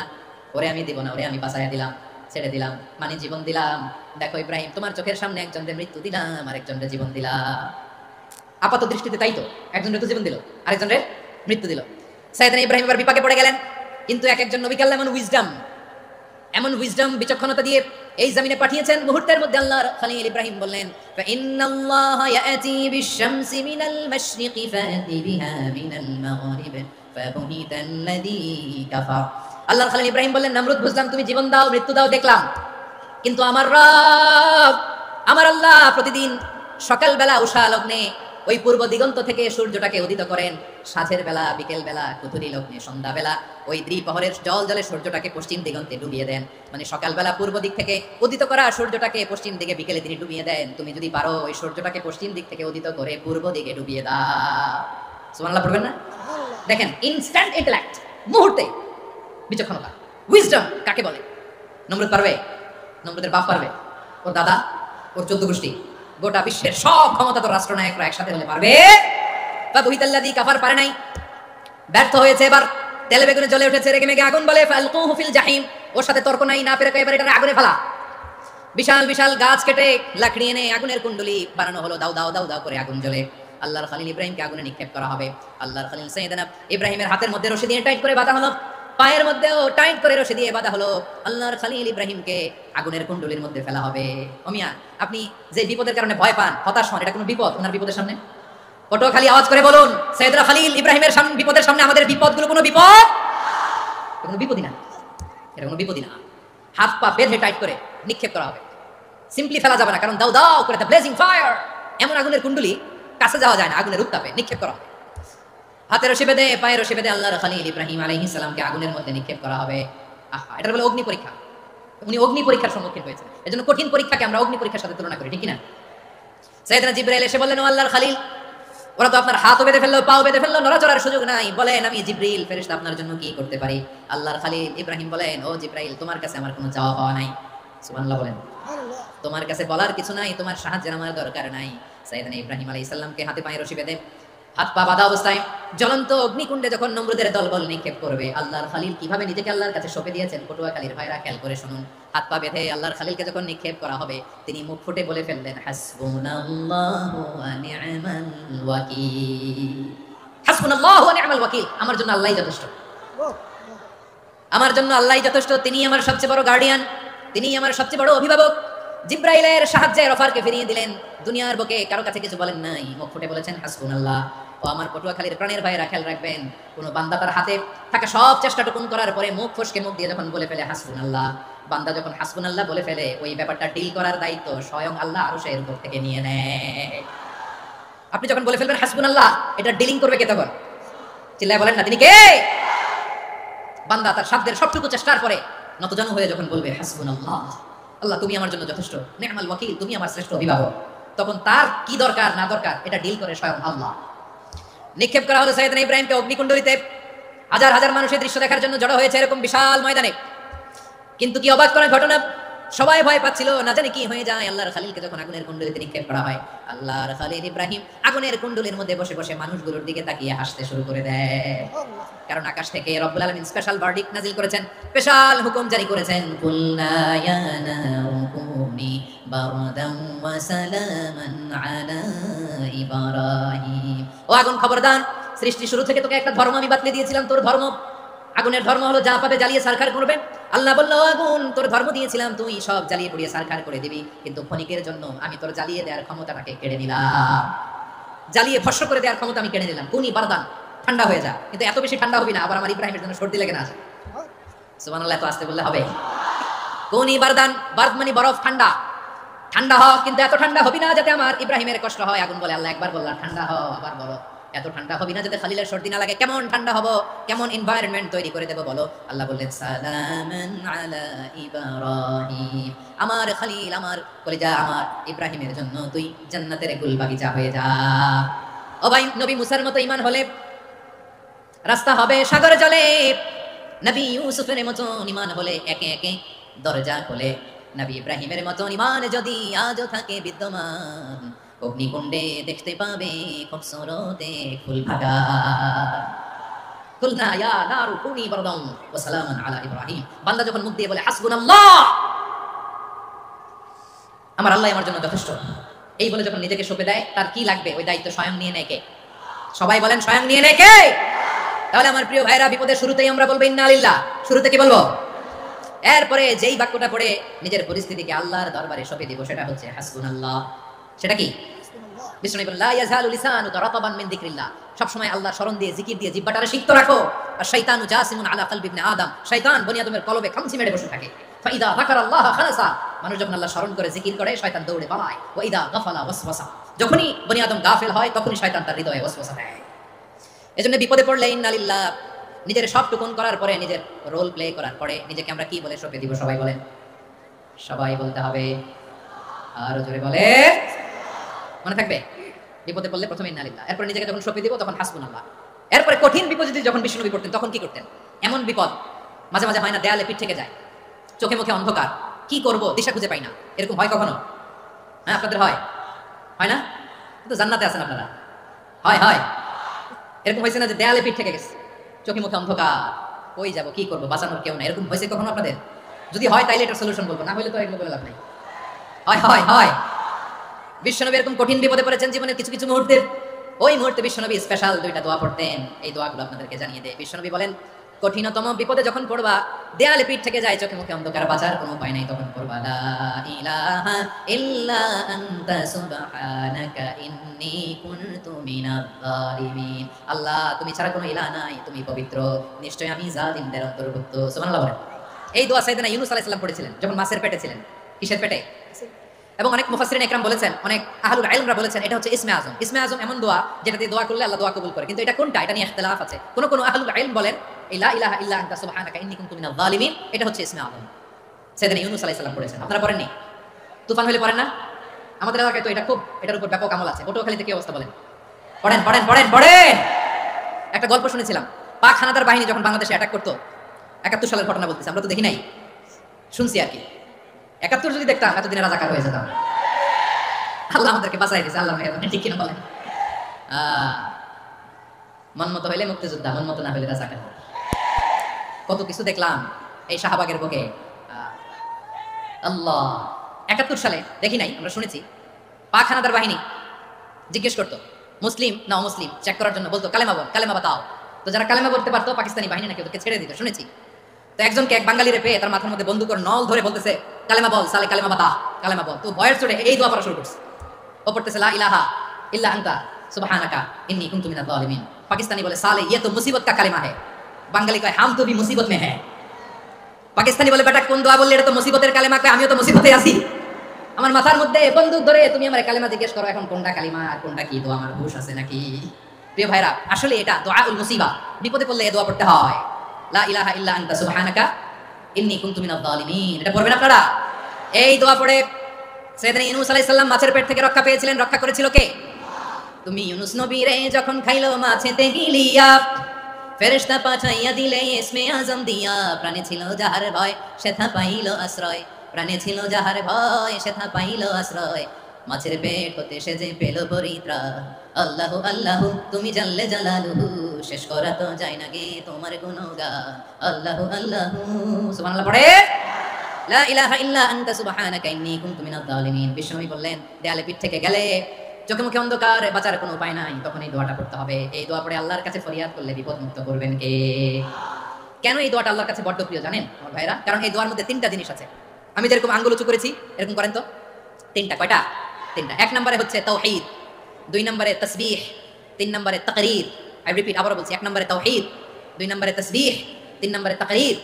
ওরে আমি দিব না, ওরে আমি বাঁচাইয়া দিলাম, ছেড়ে দিলাম, মানে জীবন দিলাম। দেখো ইব্রাহিম, তোমার চোখের সামনে একজনের মৃত্যু দিলাম, আরেকজনের জীবন দিলাম। আপাত দৃষ্টিতে তাই তো, একজনের তো জীবন দিল, আরেকজনের মৃত্যু দিল। সাইয়েদনা ইব্রাহিম এবার বিপাকে পড়ে গেলেন। কিন্তু এক একজন নবীকে আল্লাহ এমন উইজডম, বিচক্ষণতা দিয়ে এই জমিনে পাঠিয়েছেন। মুহূর্তের মধ্যে আল্লাহর খলিল ইব্রাহিম বললেন, ফাইন্নাল্লাহা ইয়াতি বিশ-শামসি মিনাল মাশরিকি ফাতি বিহা মিনাল মাগরিব ফাবুহিতাল্লাযী কাফার। আল্লাহর খলিল ইব্রাহিম বললেন, নমরুদ বুঝলাম তুমি জীবন দাও, মৃত্যু দাও, দেখলাম, কিন্তু আমার রব, আমার আল্লাহ প্রতিদিন সকালবেলা উষা লগ্নে ওই পূর্ব দিগন্ত থেকে সূর্যটাকে উদিত করেন সাঁঝের বেলা, বিকেল বেলা, কুতুরি লগ্নে, সন্ধ্যা বেলা। ওই দ্বিপ্রহরের জলে সূর্যটাকে পশ্চিম দিগন্তে ডুবিয়ে দেন। মানে সকালবেলা পূর্ব দিক থেকে উদিত করা সূর্যটাকে পশ্চিম দিকে বিকেলে তিনি ডুবিয়ে দেন। তুমি যদি পারো ওই সূর্যটাকে পশ্চিম দিক থেকে উদিত করে পূর্ব দিকে ডুবিয়ে দাও। সুবহানাল্লাহ পড়বেন না? দেখেন, ইনস্ট্যান্ট ইন্টেলেক্ট, মুহূর্তে বিচক্ষণতা, উইজডম কাকে বলে? নমরুদ পারবে? নমরুদের বাপ পারবে? ওর দাদা, ওর 14 গোষ্ঠী, গোটা বিশ্বের সব ক্ষমতাধর রাষ্ট্রনায়করা একসাথে হলে পারবে? ফাবুহিতাল্লাযী কাফার পারে নাই, ব্যর্থ হয়েছে। এবার তেলে বেগুনে জ্বলে উঠেছে, রেগে মেগে আগুন বলে ফালকুহু ফিল জাহিম। ওর সাথে তর্ক নাই, না পেরে এবার এটা আগুনে ফেলা। বিশাল বিশাল গাছ কেটে লাকড়ি এনে আগুনের কুণ্ডলি বানানো হলো, দাও দাও দাও দাও করে আগুন জ্বলে। আল্লাহর খলিল ইব্রাহিমকে আগুনে নিক্ষেপ করা হবে। আল্লাহর খলিল সাইয়েদনা ইব্রাহিমের হাতের মধ্যে রশি দিয়ে টাইট করে বাঁধা হলো, পায়ের মধ্যেও টাইট করে রশি দিয়ে বাঁধা হলো। আল্লাহর খলিল ইব্রাহিমকে আগুনের কুণ্ডলির মধ্যে ফেলা হবে। ও মিয়া, আপনি যে বিপদের কারণে ভয় পান, হতাশ হন, এটা কোনো বিপদ? ওনার বিপদের সামনে পটুয়াখালী আওয়াজ করে বলুন, সাইয়েদনা খলিল ইব্রাহিমের বিপদের সামনে আমাদের বিপদগুলো কোনো বিপদ? কোনো বিপদই না, এটা কোনো বিপদই না। হাত পা বেঁধে টাইট করে নিক্ষেপ করা হবে। সিম্পলি ফেলা যাবে না, কারণ দাও দাও করে দ্য ব্লেজিং ফায়ার, এমন আগুনের কুণ্ডলি, কাছে যাওয়া যায় না, আগুনের উত্তাপে নিক্ষেপ করা হবে। হাতের রশি বেঁধে, পায়ের রশি বেঁধে আল্লাহর খলিল ইব্রাহিম আলাইহিস সালামকে আগুনের মধ্যে নিক্ষেপ করা হবে। আহা, এটা বলে অগ্নি পরীক্ষা। উনি অগ্নি পরীক্ষার সম্মুখীন হয়েছেন। এজন্য কঠিন পরীক্ষাকে আমরা অগ্নি পরীক্ষার সাথে তুলনা করি, ঠিক কি না? সাইয়েদনা জিবরাইল এসে বললেন, ও আল্লাহর খলিল, ওরা তো আপনার হাতও বেঁধে ফেললো, পাও বেঁধে ফেললো, নড়াচড়ার সুযোগ নাই, বলেন আমি জিবরিল ফেরেশতা আপনার জন্য কি করতে পারি? আল্লাহর খলিল ইব্রাহিম বলেন, ও জিবরাইল, তোমার কাছে আমার কোনো চাওয়া পাওয়া নাই। সুবহানাল্লাহ বলেন। তোমার কাছে বলার কিছু নাই, তোমার সাহায্যের আমার দরকার নাই। সাইয়েদনা ইব্রাহিম আলাইহিস সালামকে হাতে পায়ে রশি বেঁধে, হাত পা বাঁধা অবস্থায় জ্বলন্ত অগ্নিকুণ্ডে যখন নমরুদের দলবল নিক্ষেপ করবে, আল্লাহর খলিল কিভাবে নিজেকে আল্লাহর কাছে সঁপে দিয়েছেন, পটুয়াখালীর ভাইরা খেয়াল করে শুনুন। হাত পা বেঁধে আল্লাহর খলিলকে যখন নিক্ষেপ করা হবে, তিনি মুখ ফুটে বলে ফেললেন, হাসবুনাল্লাহু ওয়া নি'মাল ওয়াকিল। হাসবুনাল্লাহু ওয়া নি'মাল ওয়াকিল, আমার জন্য আল্লাহই যথেষ্ট, আমার জন্য আল্লাহই যথেষ্ট। তিনি আমার সবচেয়ে বড় গার্ডিয়ান, তিনি আমার সবচেয়ে বড় অভিভাবক। জিব্রাইলের সাহায্যে রফারকে ফিরিয়ে দিলেন। দুনিয়ার বুকে কারো কাছে কিছু বলেন নাই, মুখ ফুটে বলেছেন হাসবুনাল্লাহ। ও আমার পটুয়াখালীর প্রাণের ভাইরা খেয়াল রাখবেন, কোন বান্দা তার হাতে থাকা সব চেষ্টাটুকুন করার পরে মুখ ফসকে মুখ দিয়ে যখন বলে ফেলে হাসবুনাল্লাহ, বান্দা যখন হাসবুনাল্লাহ বলে ফেলে, ওই ব্যাপারটা ডিল করার দায়িত্ব স্বয়ং আল্লাহ আরশের উপর থেকে নিয়ে নেয়। আপনি যখন বলে ফেলবেন হাসবুনাল্লাহ, এটা ডিলিং করবে কে তখন? চিল্লায় বলেন না, তিনি কে? বান্দা তার সাধ্যের সবটুকু চেষ্টার পরে নতজানু হয়ে যখন বলবে হাসবুনাল্লাহ, আল্লাহ তুমি আমার জন্য যথেষ্ট, নি'মাল ওয়াকিল, তুমি আমার শ্রেষ্ঠ অভিভাবক, তখন তার কি দরকার না দরকার এটা ডিল করে স্বয়ং আল্লাহ। নিক্ষেপ করা হলো সাইয়েদনা ইব্রাহিমকে অগ্নিকুণ্ডলিতে। হাজার হাজার মানুষের দৃশ্য দেখার জন্য জড়ো হয়েছে এরকম বিশাল ময়দানে। কিন্তু কি অবাক করার ঘটনা, সবাই ভয় পাচ্ছিল, না জানি কি হয়ে যায়। আল্লাহর খলিলকে যখন আগুনের কুণ্ডলিতে নিক্ষেপ করা হয়, আল্লাহর খলিল ইব্রাহিম আগুনের কুণ্ডলির মধ্যে বসে বসে মানুষগুলোর দিকে তাকিয়ে হাসতে শুরু করে দেয়। কারণ আকাশ থেকে রব্বুল আলামিন স্পেশাল ভার্ডিক্ট নাজিল করেছেন, স্পেশাল হুকুম জারি করেছেন, কুল্লা ইয়া নারু কুনি বারদান ওয়া সালামান আলা ইব্রাহিম। ও আগুন খবরদার, সৃষ্টি শুরু থেকে তোকে একটা ধর্ম আমি বাতলে দিয়েছিলাম, তোর ধর্ম আগুনের ধর্ম হলো যা পাবে জ্বালিয়ে সারখার করবে। আল্লাহ বললো, আগুন তোর ধর্ম দিয়েছিলাম, তুই সব জ্বালিয়ে পুড়িয়ে সারখার করে দিবি, কিন্তু ক্ষণিকের জন্য আমি তোর জ্বালিয়ে দেওয়ার ক্ষমতাটাকে কেড়ে নিলাম, জ্বালিয়ে ভস্ম করে দেওয়ার ক্ষমতা আমি কেড়ে নিলাম। কুনি বারদান, ঠান্ডা হয়ে যা, কিন্তু এত বেশি ঠান্ডা হবি না আবার আমার ইব্রাহিমের জন্য সর্দি লেগে না যায়। সুবহানাল্লাহ, এত আসতে বললে হবে? কুনি বারদান, বারদ মানে বরফ, ঠান্ডা, ঠান্ডা হ, কিন্তু এত ঠান্ডা হবি না যাতে আমার ইব্রাহিমের কষ্ট হয়। আগুন বলে, আল্লাহ একবার বললাম ঠান্ডা হ, আবার বলো এত ঠান্ডা হবি না যাতে খলিলের সর্দি না লাগে। কেমন ঠান্ডা হবো, কেমন এনভায়রনমেন্ট তৈরি করে দেবো বলো? আল্লাহ বললেন, সালামান আলা ইব্রাহিম, আমার খলিল, আমার কলিজা, আমার ইব্রাহিমের জন্য তুই জান্নাতের গুল বাগিচা হয়ে যা। ও ভাই, নবী মুসার মতো ঈমান হলে রাস্তা হবে সাগর জলে, নবী ইউসুফের মতো ঈমান হলে একে একে দরজা খোলে। নবী ইব্রাহিমের মতো ঈমান যদি আজও থাকে বিদ্যমান, অগ্নিকুণ্ডে দেখতে পাবে খুবসুরতে ফুল ভাগা। কুলনা ইয়া নারু কুনি বারদান ওয়া সালামান আলা ইব্রাহিম। বান্দা যখন মুখ দিয়ে বলে হাসবুনাল্লাহ, আমার আল্লাহ আমার জন্য যথেষ্ট, এই বলে যখন নিজেকে সঁপে দেয়, তার কি লাগবে? ওই দায়িত্ব স্বয়ং নিয়ে নেয় কে? সবাই বলেন, স্বয়ং নিয়ে নেয় কে? তাহলে আমার প্রিয় ভাইরা, বিপদের শুরুতেই আমরা বলবো ইন্না লিল্লাহ। শুরুতে কি বলবো? এরপরে যেই বাক্যটা পড়ে নিজের পরিস্থিতিকে আল্লাহর দরবারে সঁপে দিব, সেটা হচ্ছে হাসবুনাল্লাহ। সেটা কি? বিষ্ণু বলেন, লা ইয়াজালু লিসানুকা রাতাবান মিন যিকরিল্লাহ। সব সময় আল্লাহর স্মরণ দিয়ে, জিকির দিয়ে জিহ্বাটারে সিক্ত রাখো। আর শয়তানু জাসিমুন আলা কলবি ইবনে আদম, শয়তান বনি আদমের কলবে খামচি মেরে বসে থাকে। ফাইদা যাকারাল্লাহ খালাসা, মানুষ যখন আল্লাহ স্মরণ করে জিকির করে শয়তান দৌড়ে পালায়। ওয়া ইদা গাফালা ওয়াসওয়াসা, যখনই বনি আদম গাফিল হয় তখনই শয়তান তার হৃদয়ে ওয়াসওয়াসা দেয়। এজন্য বিপদে পড়লে ইন্না লিল্লাহ, নিজের সব টুকুন করার পরে, নিজের রোল প্লে করার পরে নিজেকে আমরা কি বলে সঁপে দিব? সবাই বলেন, সবাই বলতে হবে, আরো জোরে বলে, মনে থাকবে। বিপদে পড়লে প্রথমে ইন্না লিল্লাহ, এরপর নিজেকে যখন সঁপে দিব তখন হাসবুনাল্লাহ। এরপরে কঠিন বিপদে যখন বিশ্বনবী পড়তেন তখন কি করতেন? এমন বিপদ মাঝে মাঝে হয় না, দেয়ালে পিঠ থেকে যায়, চোখে মুখে অন্ধকার, কি করব দিশা খুঁজে পাই না, এরকম হয় কখনো? হ্যাঁ, আপনাদের হয়? হয় না? তো জান্নাতে আছেন আপনারা। হয় হয়, এরকম হয়েছে না যে দেয়ালে পিঠ থেকে গেছে, চোখে মুখে অন্ধকার, কই যাব, কি করবো, বাঁচানোর কেউ না, এরকম হয়েছে কখনো আপনাদের? যদি হয় তাইলে এটার সলিউশন বলবো, না হলে তো এগুলো বলে লাভ নাই। হয় হয় হয়, বিশ্বনবী এরকম কঠিন বিপদে পড়েছেন জীবনের কিছু কিছু মুহূর্তে। ওই মুহূর্তে বিশ্বনবী স্পেশাল দুইটা দোয়া পড়তেন, এই দোয়াগুলো আপনাদেরকে জানিয়ে দেয়। বিশ্বনবী বলেন, কঠিনতম বিপদে যখন পড়বা, দেয়ালে পিঠ থেকে যায়, চোখে মুখে অন্ধকার, বাঁচার কোনো উপায় নাই, তখন পড়বা লা ইলাহা ইল্লা আনতা সুবহানাকা ইন্নী কুনতু মিনাজ জালিমিন। আল্লাহ, তুমি ছাড়া কোনো ইলাহ নাই, তুমি পবিত্র, নিশ্চয় আমি জালিমদের অন্তর্ভুক্ত। সুবহানাল্লাহ বলেন। এই দোয়া সাইয়েদনা ইউনূস আলাইহিস সালাম পড়েছিলেন যখন মাছের পেটে ছিলেন। কিসের পেটে? এবং অনেক মুফাসসিরিন ইকরাম বলেছেন, অনেক আহলুল ইলমরা বলেছেন এটা হচ্ছে ইসমে আজম। ইসমে আজম এমন দোয়া যেটা দিয়ে দোয়া করলে আল্লাহ দোয়া কবুল করে, কিন্তু এটা কোনটা এটা নিয়ে ইখতিলাফ আছে। কোন আহলুল ইলম বলেন এই লা ইলাহা ইল্লা আনতা সুবহানাকা ইন্নী কুনতু মিনাজ জালিমিন, এটা হচ্ছে ইসমে আজম, সাইয়েদনা ইউনূস আলাইহিস সালাম পড়েছেন। আপনারা পড়েননি? তুফান হলে পড়েন না? আমাদের এলাকায় তো এটা খুব, এটার উপর ব্যাপক আমল আছে। পটুয়াখালীতে কি অবস্থা বলেন? পড়েন পড়েন পড়েন পড়েন। একটা গল্প শুনেছিলাম, পাক হানাদার বাহিনী যখন বাংলাদেশে অ্যাটাক করতো, 71 সালের ঘটনা বলতেছি, আমরা তো দেখি নাই, শুনছি আর কি। 71 যদি দেখতাম এতদিনে রাজাকার হয়ে যেতাম। আল্লাহ আমাদেরকে বাঁচাই দিয়েছে, আল্লাহ ঠিক কিনা বলেন? মন মতো হইলে মুক্তিযোদ্ধা, মন মতো না হইলে রাজাকার। কত কিছু দেখলাম এই শাহবাগের বুকে। আল্লাহ, 71 সালে দেখি নাই, আমরা শুনেছি পাক হানাদার বাহিনী জিজ্ঞেস করতো মুসলিম না অমুসলিম চেক করার জন্য, বলতো কালেমা বল, কালেমা বাতাও। তো যারা কালেমা পড়তে পারতো পাকিস্তানি বাহিনী নাকি ওদেরকে ছেড়ে দিত, শুনেছি। তো একজনকে এক বাঙালিরে পেয়ে তার মাথার মধ্যে বন্দুকের নল ধরে বলতেছে কালেমা বল সালে, কালেমা বাতা, কালেমা বল। তো ভয়ের চড়ে এই দোয়া পড়া শুরু করছে। ও পড়তেছে লা ইলাহা ইল্লা আনতা সুবহানাকা ইন্নী কুনতু মিনাজ জালিমিন। পাকিস্তানি বলে সালে ইয়ে তো মুসিবত কা কালেমা है। বাঙালি কয় হাম তো ভি মুসিবত মে হ্যাঁ। পাকিস্তানি বলে বেটা কোন দোয়া বললে এটা তো মুসিবতের কালেমা, কয় আমিও তো মুসিবতে আছি। আমার মাথার মধ্যে বন্দুক ধরে তুমি আমার কালেমা জিজ্ঞেস করো, এখন কোনটা কালিমা আর কোনটা কি দোয়া, আমার হুশ আছে নাকি? প্রিয় ভাইরা, আসলে এটা দুআউল মুসিবা, বিপদে পড়লে এই দোয়া পড়তে হয়, লা ইলাহা ইল্লা আনতা সুবহানাকা ইন্নী কুনতু মিনাজ জালিমিন। এটা পড়বেন আপনারা। এই দোয়া পড়ে সাইয়েদনা ইউনূস আলাইহিস সালাম মাছের পেট থেকে রক্ষা পেয়েছিলেন। রক্ষা করেছিল কে? তুমি ইউনূস নবী রে যখন খাইলো মাছেতে গিলিয়া, ফেরেশতা পাঠাইয়া দিলে ইসমে আজম দিয়া, প্রাণে ছিল যাহার ভয় সেথা পাইল আশ্রয়, প্রাণে ছিল যাহার ভয় সেথা পাইল আশ্রয়, মাছের পেট হতে সে যে পেল পরিত্রাণ। আল্লাহু আল্লাহু তুমি জাল্লে জালালুহু, শেষ করা তো যায় না গে তোমার গুণগান। আল্লাহু আল্লাহু, সুবহানাল্লাহ পড়ে লা ইলাহা ইল্লা আনতা সুবহানাকা ইন্নী কুনতু মিনাজ জালিমিন। বিশ্বনবী বললেন দেয়ালে পিঠ থেকে গেলে, চোখে মুখে অন্ধকার, বাঁচার কোনো উপায় নাই, তখন এই দোয়াটা পড়তে হবে। এই দোয়া পড়ে আল্লাহর কাছে ফরিয়াদ করলে বিপদ মুক্ত করবেন কে? কেন এই দোয়াটা আল্লাহর কাছে বড্ড প্রিয় জানেন আমার ভাইরা? কারণ এই দোয়ার মধ্যে 3টা জিনিস আছে। আমি যেরকম আঙ্গুল উঁচু করেছি এরকম করেন তো। 3টা, কয়টা? 3টা। 1 নম্বরে হচ্ছে তাওহীদ, 2 নম্বরে তাসবিহ, 3 নম্বরে তাকরীর। আই রিপিট, আবারো বলছি, 1 নম্বরে তাওহীদ, 2 নম্বরে তাসবিহ, 3 নম্বরে তাকরীর।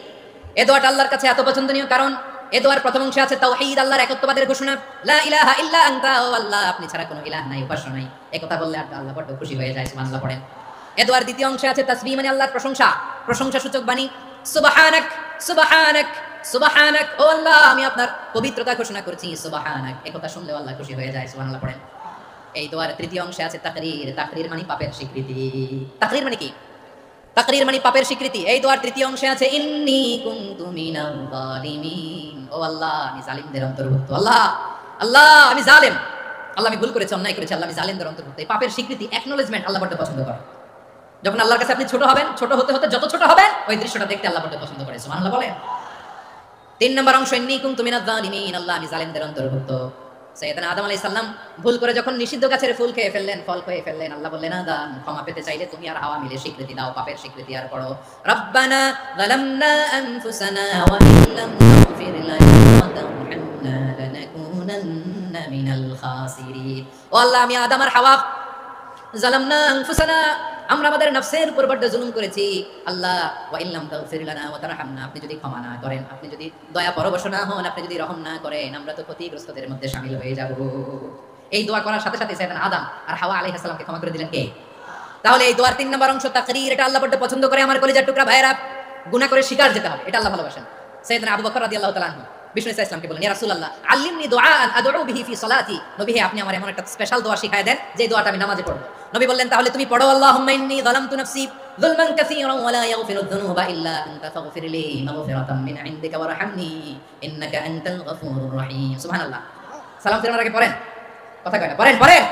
এই দোয়াটা আল্লাহর কাছে এত পছন্দনীয় কারণ এই দোয়ার প্রথম অংশে আছে তাওহীদ, আল্লাহর একত্ববাদের ঘোষণা, লা ইলাহা ইল্লা আনতা, ও আল্লাহ আপনি ছাড়া কোনো ইলাহ নাই, উপাস্য নাই। এই কথা বললে আল্লাহ বড় খুশি হয়ে যায়, সুবহানাল্লাহ পড়েন। এই দোয়ার দ্বিতীয় অংশে আছে তাসবিহ, মানে আল্লাহর প্রশংসা, প্রশংসাসূচক বাণী, সুবহানাক সুবহানাক সুবহানাক, ও আল্লাহ আমি আপনার পবিত্রতা ঘোষণা করছি, সুবহানাক। এই কথা শুনলে আল্লাহ খুশি হয়ে যায়, সুবহানাল্লাহ পড়েন। এই দোয়ার তৃতীয় অংশে আছে তাকরীর, তাকরীর মানে পাপের স্বীকৃতি। তাকরীর মানে কি? তাকরীর মানে পাপের স্বীকৃতি। এই দোয়ার তৃতীয় অংশে আছে ইন্নী কুনতু মিনাজ জালিমিন, ও আল্লাহ আমি জালিমদের অন্তর্ভুক্ত। আল্লাহ আল্লাহ আমি জালেম, আল্লাহ আমি ভুল করেছি, অন্যায় করেছি, আল্লাহ আমি জালিমদের অন্তর্ভুক্ত। এই পাপের স্বীকৃতি, অ্যাকনোলেজমেন্ট আল্লাহ বড় পছন্দ করে। যখন আল্লাহর কাছে আপনি ছোট হবেন, ছোট হতে হতে যত ছোট হবেন ওই দৃশ্যটা দেখতে আল্লাহ বড় পছন্দ করে, সুবহানাল্লাহ বলেন। 3 নম্বর অংশ ইন্নী কুনতু মিনাজ জালিমিন, আল্লাহ আমি জালিমদের অন্তর্ভুক্ত। সাইয়েদনা আদম আলাইহিস সালাম ভুল করে যখন নিষিদ্ধ গাছের ফুল খেয়ে ফেললেন, ফল খেয়ে ফেললেন, আল্লাহ বললেন আদম ক্ষমা পেতে চাইলে তুমি আর হাওয়া মিলে স্বীকৃতি দাও, পাপের স্বীকৃতি আর পড়ো, রব্বানা যালামনা আনফুসানা ওয়া ইল্লাম তাগফির লানা ওয়া তারহামনা লানাকুনান্না মিনাল খাসিরিন। ও আল্লাহ আমি আদম আর হাওয়া, যালামনা আনফুসানা আমরা আমাদের নফসের উপর বড় জুলুম করেছি। আল্লাহ ওয়া ইল্লাম তাগফির লানা ওয়া তারহামনা, আপনি যদি ক্ষমা না করেন, আপনি যদি দয়া পরবশ না হন, আপনি যদি রহম না করেন, আমরা তো ক্ষতিগ্রস্তদের মধ্যে শামিল হয়ে যাব। এই দোয়া করার সাথে সাথে সাইয়েদনা আদম আর হাওয়া আলাইহিস সালামকে ক্ষমা করে দিলেন কে? তাহলে এই দোয়ার 3 নম্বর অংশ তাকরীর, এটা আল্লাহ বড় পছন্দ করে। আমার কলিজার টুকরা ভাইরা, গুনাহ করে শিকার যেতে হবে, এটা আল্লাহ ভালোবাসেন। সাইয়েদনা আবু বকর রাদিয়াল্লাহু তাআলা আনহু বিষ্ণু ইসলামকে বলেন, ইয়া রাসূলুল্লাহ আল্লিমনি দুআআন আদউ বিহি ফি সালাতি, নবী হে আপনি আমার এমন একটা স্পেশাল দোয়া শিখায় দেন যে দোয়াটা আমি নামাজে পড়ব। নবী বললেন, তাহলে তুমি পড়ো, আল্লাহুম্মা ইন্নী যালামতু নাফসি যুলমান কাসীরান ওয়া লা ইয়াগফিরুদ যুনুবা ইল্লা আনতা ফাগফির লি মাগফিরাতাম মিন ইনদিকা ওয়ারহামনি ইন্নাকা আনতাল গফুরুর রহিম। সুবহানাল্লাহ। সালাম ফিরানোর আগে পড়েন, কথা কয় না, পড়েন পড়েন।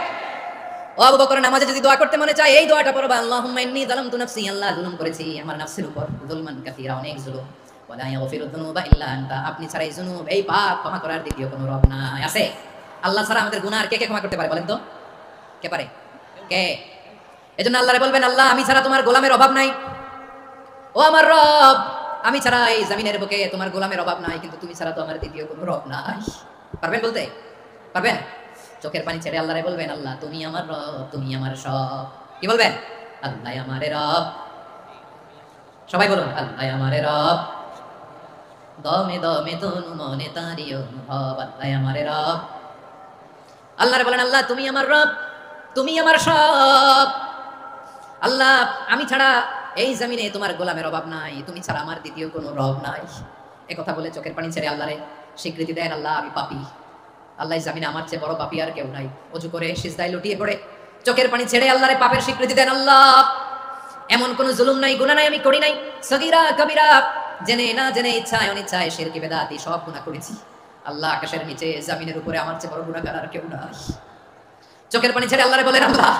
ও আবু বকর, নামাজে যদি দোয়া করতে মনে চায় এই দোয়াটা পড়বা, আল্লাহুম্মা ইন্নী যালামতু নাফসি, আল্লাহ জুলুম করেছি আমার নফসের উপর, যুলমান কাসীরা, অনেক জুলুম, ওয়া লা ইয়াগফিরুদ যুনুবা ইল্লা আনতা, আপনি ছাড়া এই যুনুব, এই পাপ ক্ষমা করার দ্বিতীয় কোনো রব নাই। আছে? আল্লাহ ছাড়া আমাদের গুনাহ আর কে কে ক্ষমা করতে পারে বলেন তো? কে পারে? কে? এজন্য আল্লাহরে বলবেন, আল্লাহ আমি ছাড়া তোমার গোলামের অভাব নাই, ও আমার রব, আমি ছাড়া এই জমিনের বুকে তোমার গোলামের অভাব নাই, কিন্তু তুমি ছাড়া তো আমার দ্বিতীয় কোনো রব নাই। পারবেন বলতে? পারবেন? চোখের পানি ছেড়ে আল্লাহরে বলবেন, আল্লাহ তুমি আমার রব, তুমি আমার সব। কি বলবেন? আল্লাহ আমারে রব। সবাই বলুন, আল্লাহ আমারে রব, দমে দমে তনু মনে তারি অনুভব, আল্লাহ আমারে রব। আল্লাহরে বলেন, আল্লাহ তুমি আমার রব, তুমি আমার সব। আল্লাহ আমি ছাড়া এই জমিনে তোমার গোলামের অভাব নাই, তুমি ছাড়া আমার দ্বিতীয় কোনো রব নাই। এ কথা বলে চোখের পানি ছেড়ে আল্লাহরে স্বীকৃতি দেন, আল্লাহ আমি পাপী, আল্লাহ জামিনে আমার চেয়ে বড় পাপী আর কেউ নাই। অজু করে সিজদায় লুটিয়ে পড়ে চোখের পানি ছেড়ে আল্লাহরে পাপের স্বীকৃতি দেন, আল্লাহ এমন কোন জুলুম নাই, গুনাহ নাই আমি করি নাই, সগীরা কবিরা, জেনে না জেনে, ইচ্ছায় অনিচ্ছায়, শিরকি বিদআতি সব গুনাহ করেছি। আল্লাহ আকাশের নিচে জমিনের উপরে আমার চেয়ে বড় গুনাহগার আর কেউ নাই। চোখের পানি ছেড়ে আল্লাহরে বলেন, আল্লাহ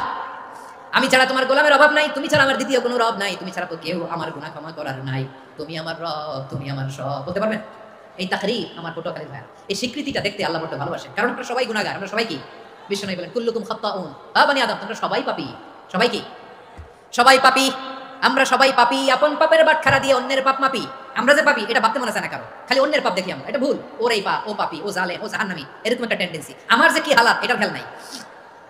আমি ছাড়া তোমার গোলামের অভাব নাই, তুমি ছাড়া আমার দ্বিতীয় কোনো রব নাই, তুমি ছাড়া তো কেউ আমার গুনাহ ক্ষমা করার নাই, তুমি আমার রব, তুমি আমার সব। বলতে পারবেন? এই তাকরীর আমার পটুয়াখালী ভাইয়া, এই স্বীকৃতিটা দেখতে আল্লাহ বড় ভালোবাসেন, কারণ আমরা সবাই গুনাহগার, আমরা সবাই কি? বিষ্ণু বলেন, কুল্লুকুম খাত্তাউন, বানি আদম তোমরা সবাই পাপী। সবাই কি? সবাই পাপী, আমরা সবাই পাপী। আপন পাপের বাটখারা দিয়ে অন্যের পাপ মাপি। আমরা যে পাপী এটা ভাবতে মনে চায় না কারো, খালি অন্যের পাপ দেখি আমরা, এটা ভুল, ওর এই পাপ, ও পাপী, ও জালেম, ও জাহান্নামী, এরকম একটা টেন্ডেন্সি। আমার যে কি হালাত এটার খেয়াল নাই।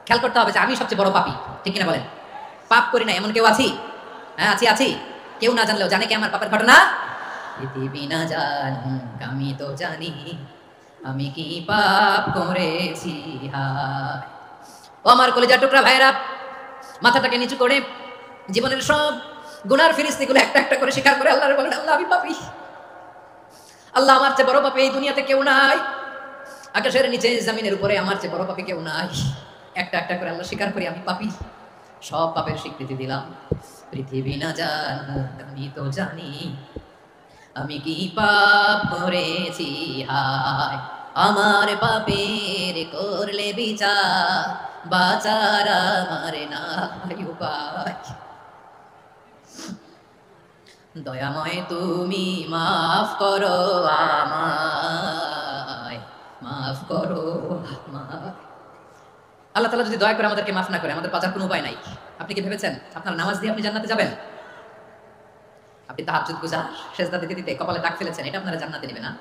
খেয়াল করতে হবে যে আমি সবচেয়ে বড় পাপী, ঠিক কিনা বলেন? পাপ করি না এমন কেউ আছি? হ্যাঁ আছি, আছি। কেউ না জানলেও জানে কি আমার পাপের ঘটনা? পৃথিবী না জানুক আমি তো জানি আমি কি পাপ করেছি। হায় ও আমার কলিজার টুকরা ভাইরা, মাথাটাকে নিচু করে জীবনের সব গুনার ফিরিস্তিগুলো একটা একটা করে স্বীকার করে আল্লাহর বলেন, আল্লাহ আমি পাপী, আল্লাহ আমার চেয়ে বড় পাপী এই দুনিয়াতে কেউ নাই, আকাশের নিচে জমিনের উপরে আমার চেয়ে বড় পাপী কেউ নাই। একটা একটা করে আল্লাহ স্বীকার করি আমি পাপী, সব পাপের স্বীকৃতি দিলাম। পৃথিবী না জানুক আমি তো জানি আমি কি পাপ করেছি। হায় আমার পাপের করলে বিচার, বাঁচার আমার নাই উপায়। দয়াময় তুমি মাফ করো আমায়, মাফ করো আমায়। আল্লাহ তাআলা যদি দয়া করে আমাদেরকে মাফ না করে, আমাদের বাঁচার কোনো উপায় নাই। আপনি কি ভেবেছেন আপনার নামাজ দিয়ে আপনি জান্নাতে যাবেন? আপনি তাহাজ্জুদ গুজার, সেজদা দিতে দিতে কপালে দাগ ফেলেছেন, এটা আপনারা জান্নাতে নেবে না।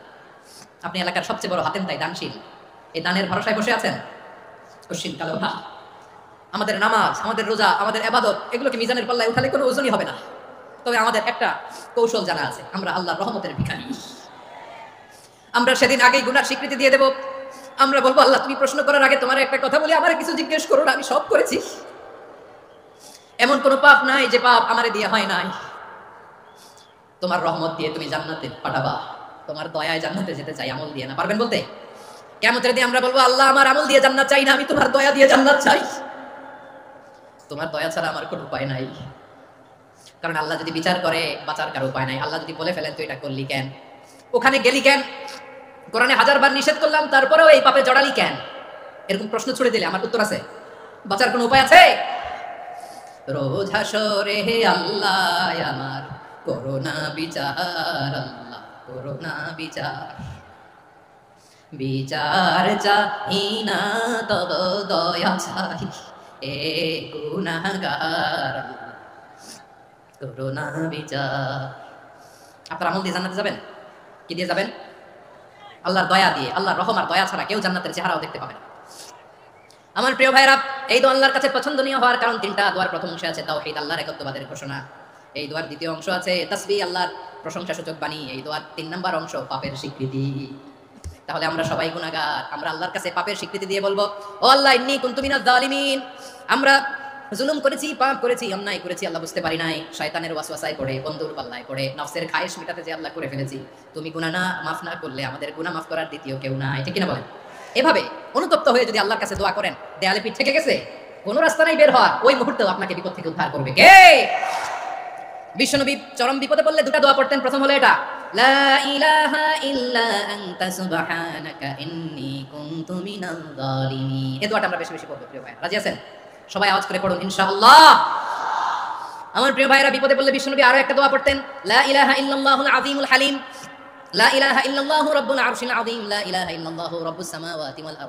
আপনি এলাকার সবচেয়ে বড় হাতেম তাই দানশীল, এই দানের ভরসায় বসে আছেন, কশিন কালো না। আমাদের নামাজ, আমাদের রোজা, আমাদের ইবাদত, এগুলোকে মিজানের পাল্লায় উঠালে কোনো ওজনই হবে না। তবে আমাদের একটা কৌশল জানা আছে, আমরা আল্লাহর রহমতের ভিখারি। আমরা সেদিন আগেই গুনার স্বীকৃতি দিয়ে দেব। আমরা বলবো, আল্লাহ তুমি প্রশ্ন করার আগে তোমার একটা কথা বলি, আমার কিছু জিজ্ঞেস করো না, আমি সব করেছি। এমন কোনো পাপ নাই যে পাপ আমারে দিয়ে হয় নাই। তোমার রহমত দিয়ে তুমি জান্নাতে পাঠাবা, তোমার দয়ায় জান্নাতে যেতে চাই, আমল দিয়ে না। পারবেন বলতে? কিয়ামতের দিন আমরা বলবো, আল্লাহ আমার আমল দিয়ে জান্নাত চাই না, আমি তোমার দয়া দিয়ে জান্নাত চাই। তোমার দয়া ছাড়া আমার কোনো উপায় নাই। কারণ আল্লাহ যদি বিচার করে বাঁচার কারো উপায় নাই। আল্লাহ যদি বলে ফেলেন তুই এটা করলি কেন, ওখানে গেলি কেন, কোরআনে 1000 বার নিষেধ করলাম তারপরেও এই পাপে জড়ালি কেন, এরকম প্রশ্ন ছুড়ে দিলে আমার উত্তর আছে? বাঁচার কোনো উপায় আছে? রোজ হাসরে হে আল্লাহ আমার করোনা বিচার, আল্লাহ করোনা বিচার, বিচার চাই না তব দয়া চাই, এ গুনাহগার করোনা বিচার। আপনার আমল দিয়ে জান্নাতে যাবেন? কি দিয়ে যাবেন? আল্লাহর দয়া দিয়ে। আল্লাহর রহম আর দয়া ছাড়া কেউ জান্নাতের চেহারাও দেখতে পাবে না। আমার প্রিয় ভাইরা, এই দোয়া আল্লাহর কাছে পছন্দনীয় হওয়ার কারণ তিনটা। দোয়ার প্রথম অংশে আছে তাওহীদ, আল্লাহর একত্ববাদের ঘোষণা। এই দোয়ার দ্বিতীয় অংশ আছে তাসবিহ, আল্লাহর প্রশংসাসূচক বাণী। এই দোয়ার 3 নাম্বার অংশ পাপের স্বীকৃতি। তাহলে আমরা সবাই গুনাহগার, আমরা আল্লাহর কাছে পাপের স্বীকৃতি দিয়ে বলবো, ও আল্লাহ ইন্নী কুনতু মিনাজ জালিমিন, আমরা জুলুম করেছি, পাপ করেছি, অন্যায় করেছি, আল্লাহ বুঝতে পারি নাই, শয়তানের ওয়াসওয়াসায় পড়ে, বন্ধুর পাল্লায় পড়ে, নফসের খায়েশ মেটাতে যে আল্লাহ করে ফেলেছি। তুমি গুনাহ না মাফ না করলে আমাদের গুনাহ মাফ করার দ্বিতীয় কেউ নাই, ঠিক কিনা বলেন? এভাবে অনুতপ্ত হয়ে যদি আল্লাহর কাছে দোয়া করেন, দেয়ালে পিঠ থেকে গেছে, কোনো রাস্তা নাই বের হওয়ার, ওই মুহূর্তেও আপনাকে বিপদ থেকে উদ্ধার করবে কে? বিশ্বনবী চরম বিপদে পড়লে দুটা দোয়া পড়তেন। প্রথম হলো এটা, লা ইলাহা ইল্লা আনতা সুবহানাকা ইন্নী কুনতু মিনাল জালিমিন। এই দোয়াটা আমরা বেশি বেশি পড়ব প্রিয় ভাই। রাজি আছেন? সবাই আওয়াজ করে পড়ুন ইনশাআল্লাহ। আমার প্রিয় ভাইরা, বিপদে পড়লে বিশ্বনবী আরো একটা দোয়া পড়তেন, লা ইলাহা ইল্লাল্লাহুল আযীমুল হালিম, লা ইলাহা ইল্লাল্লাহু রাব্বুল আরশিল আযীম, লা ইলাহা ইল্লাল্লাহু রাব্বুস সামাওয়াতি ওয়াল আরদ।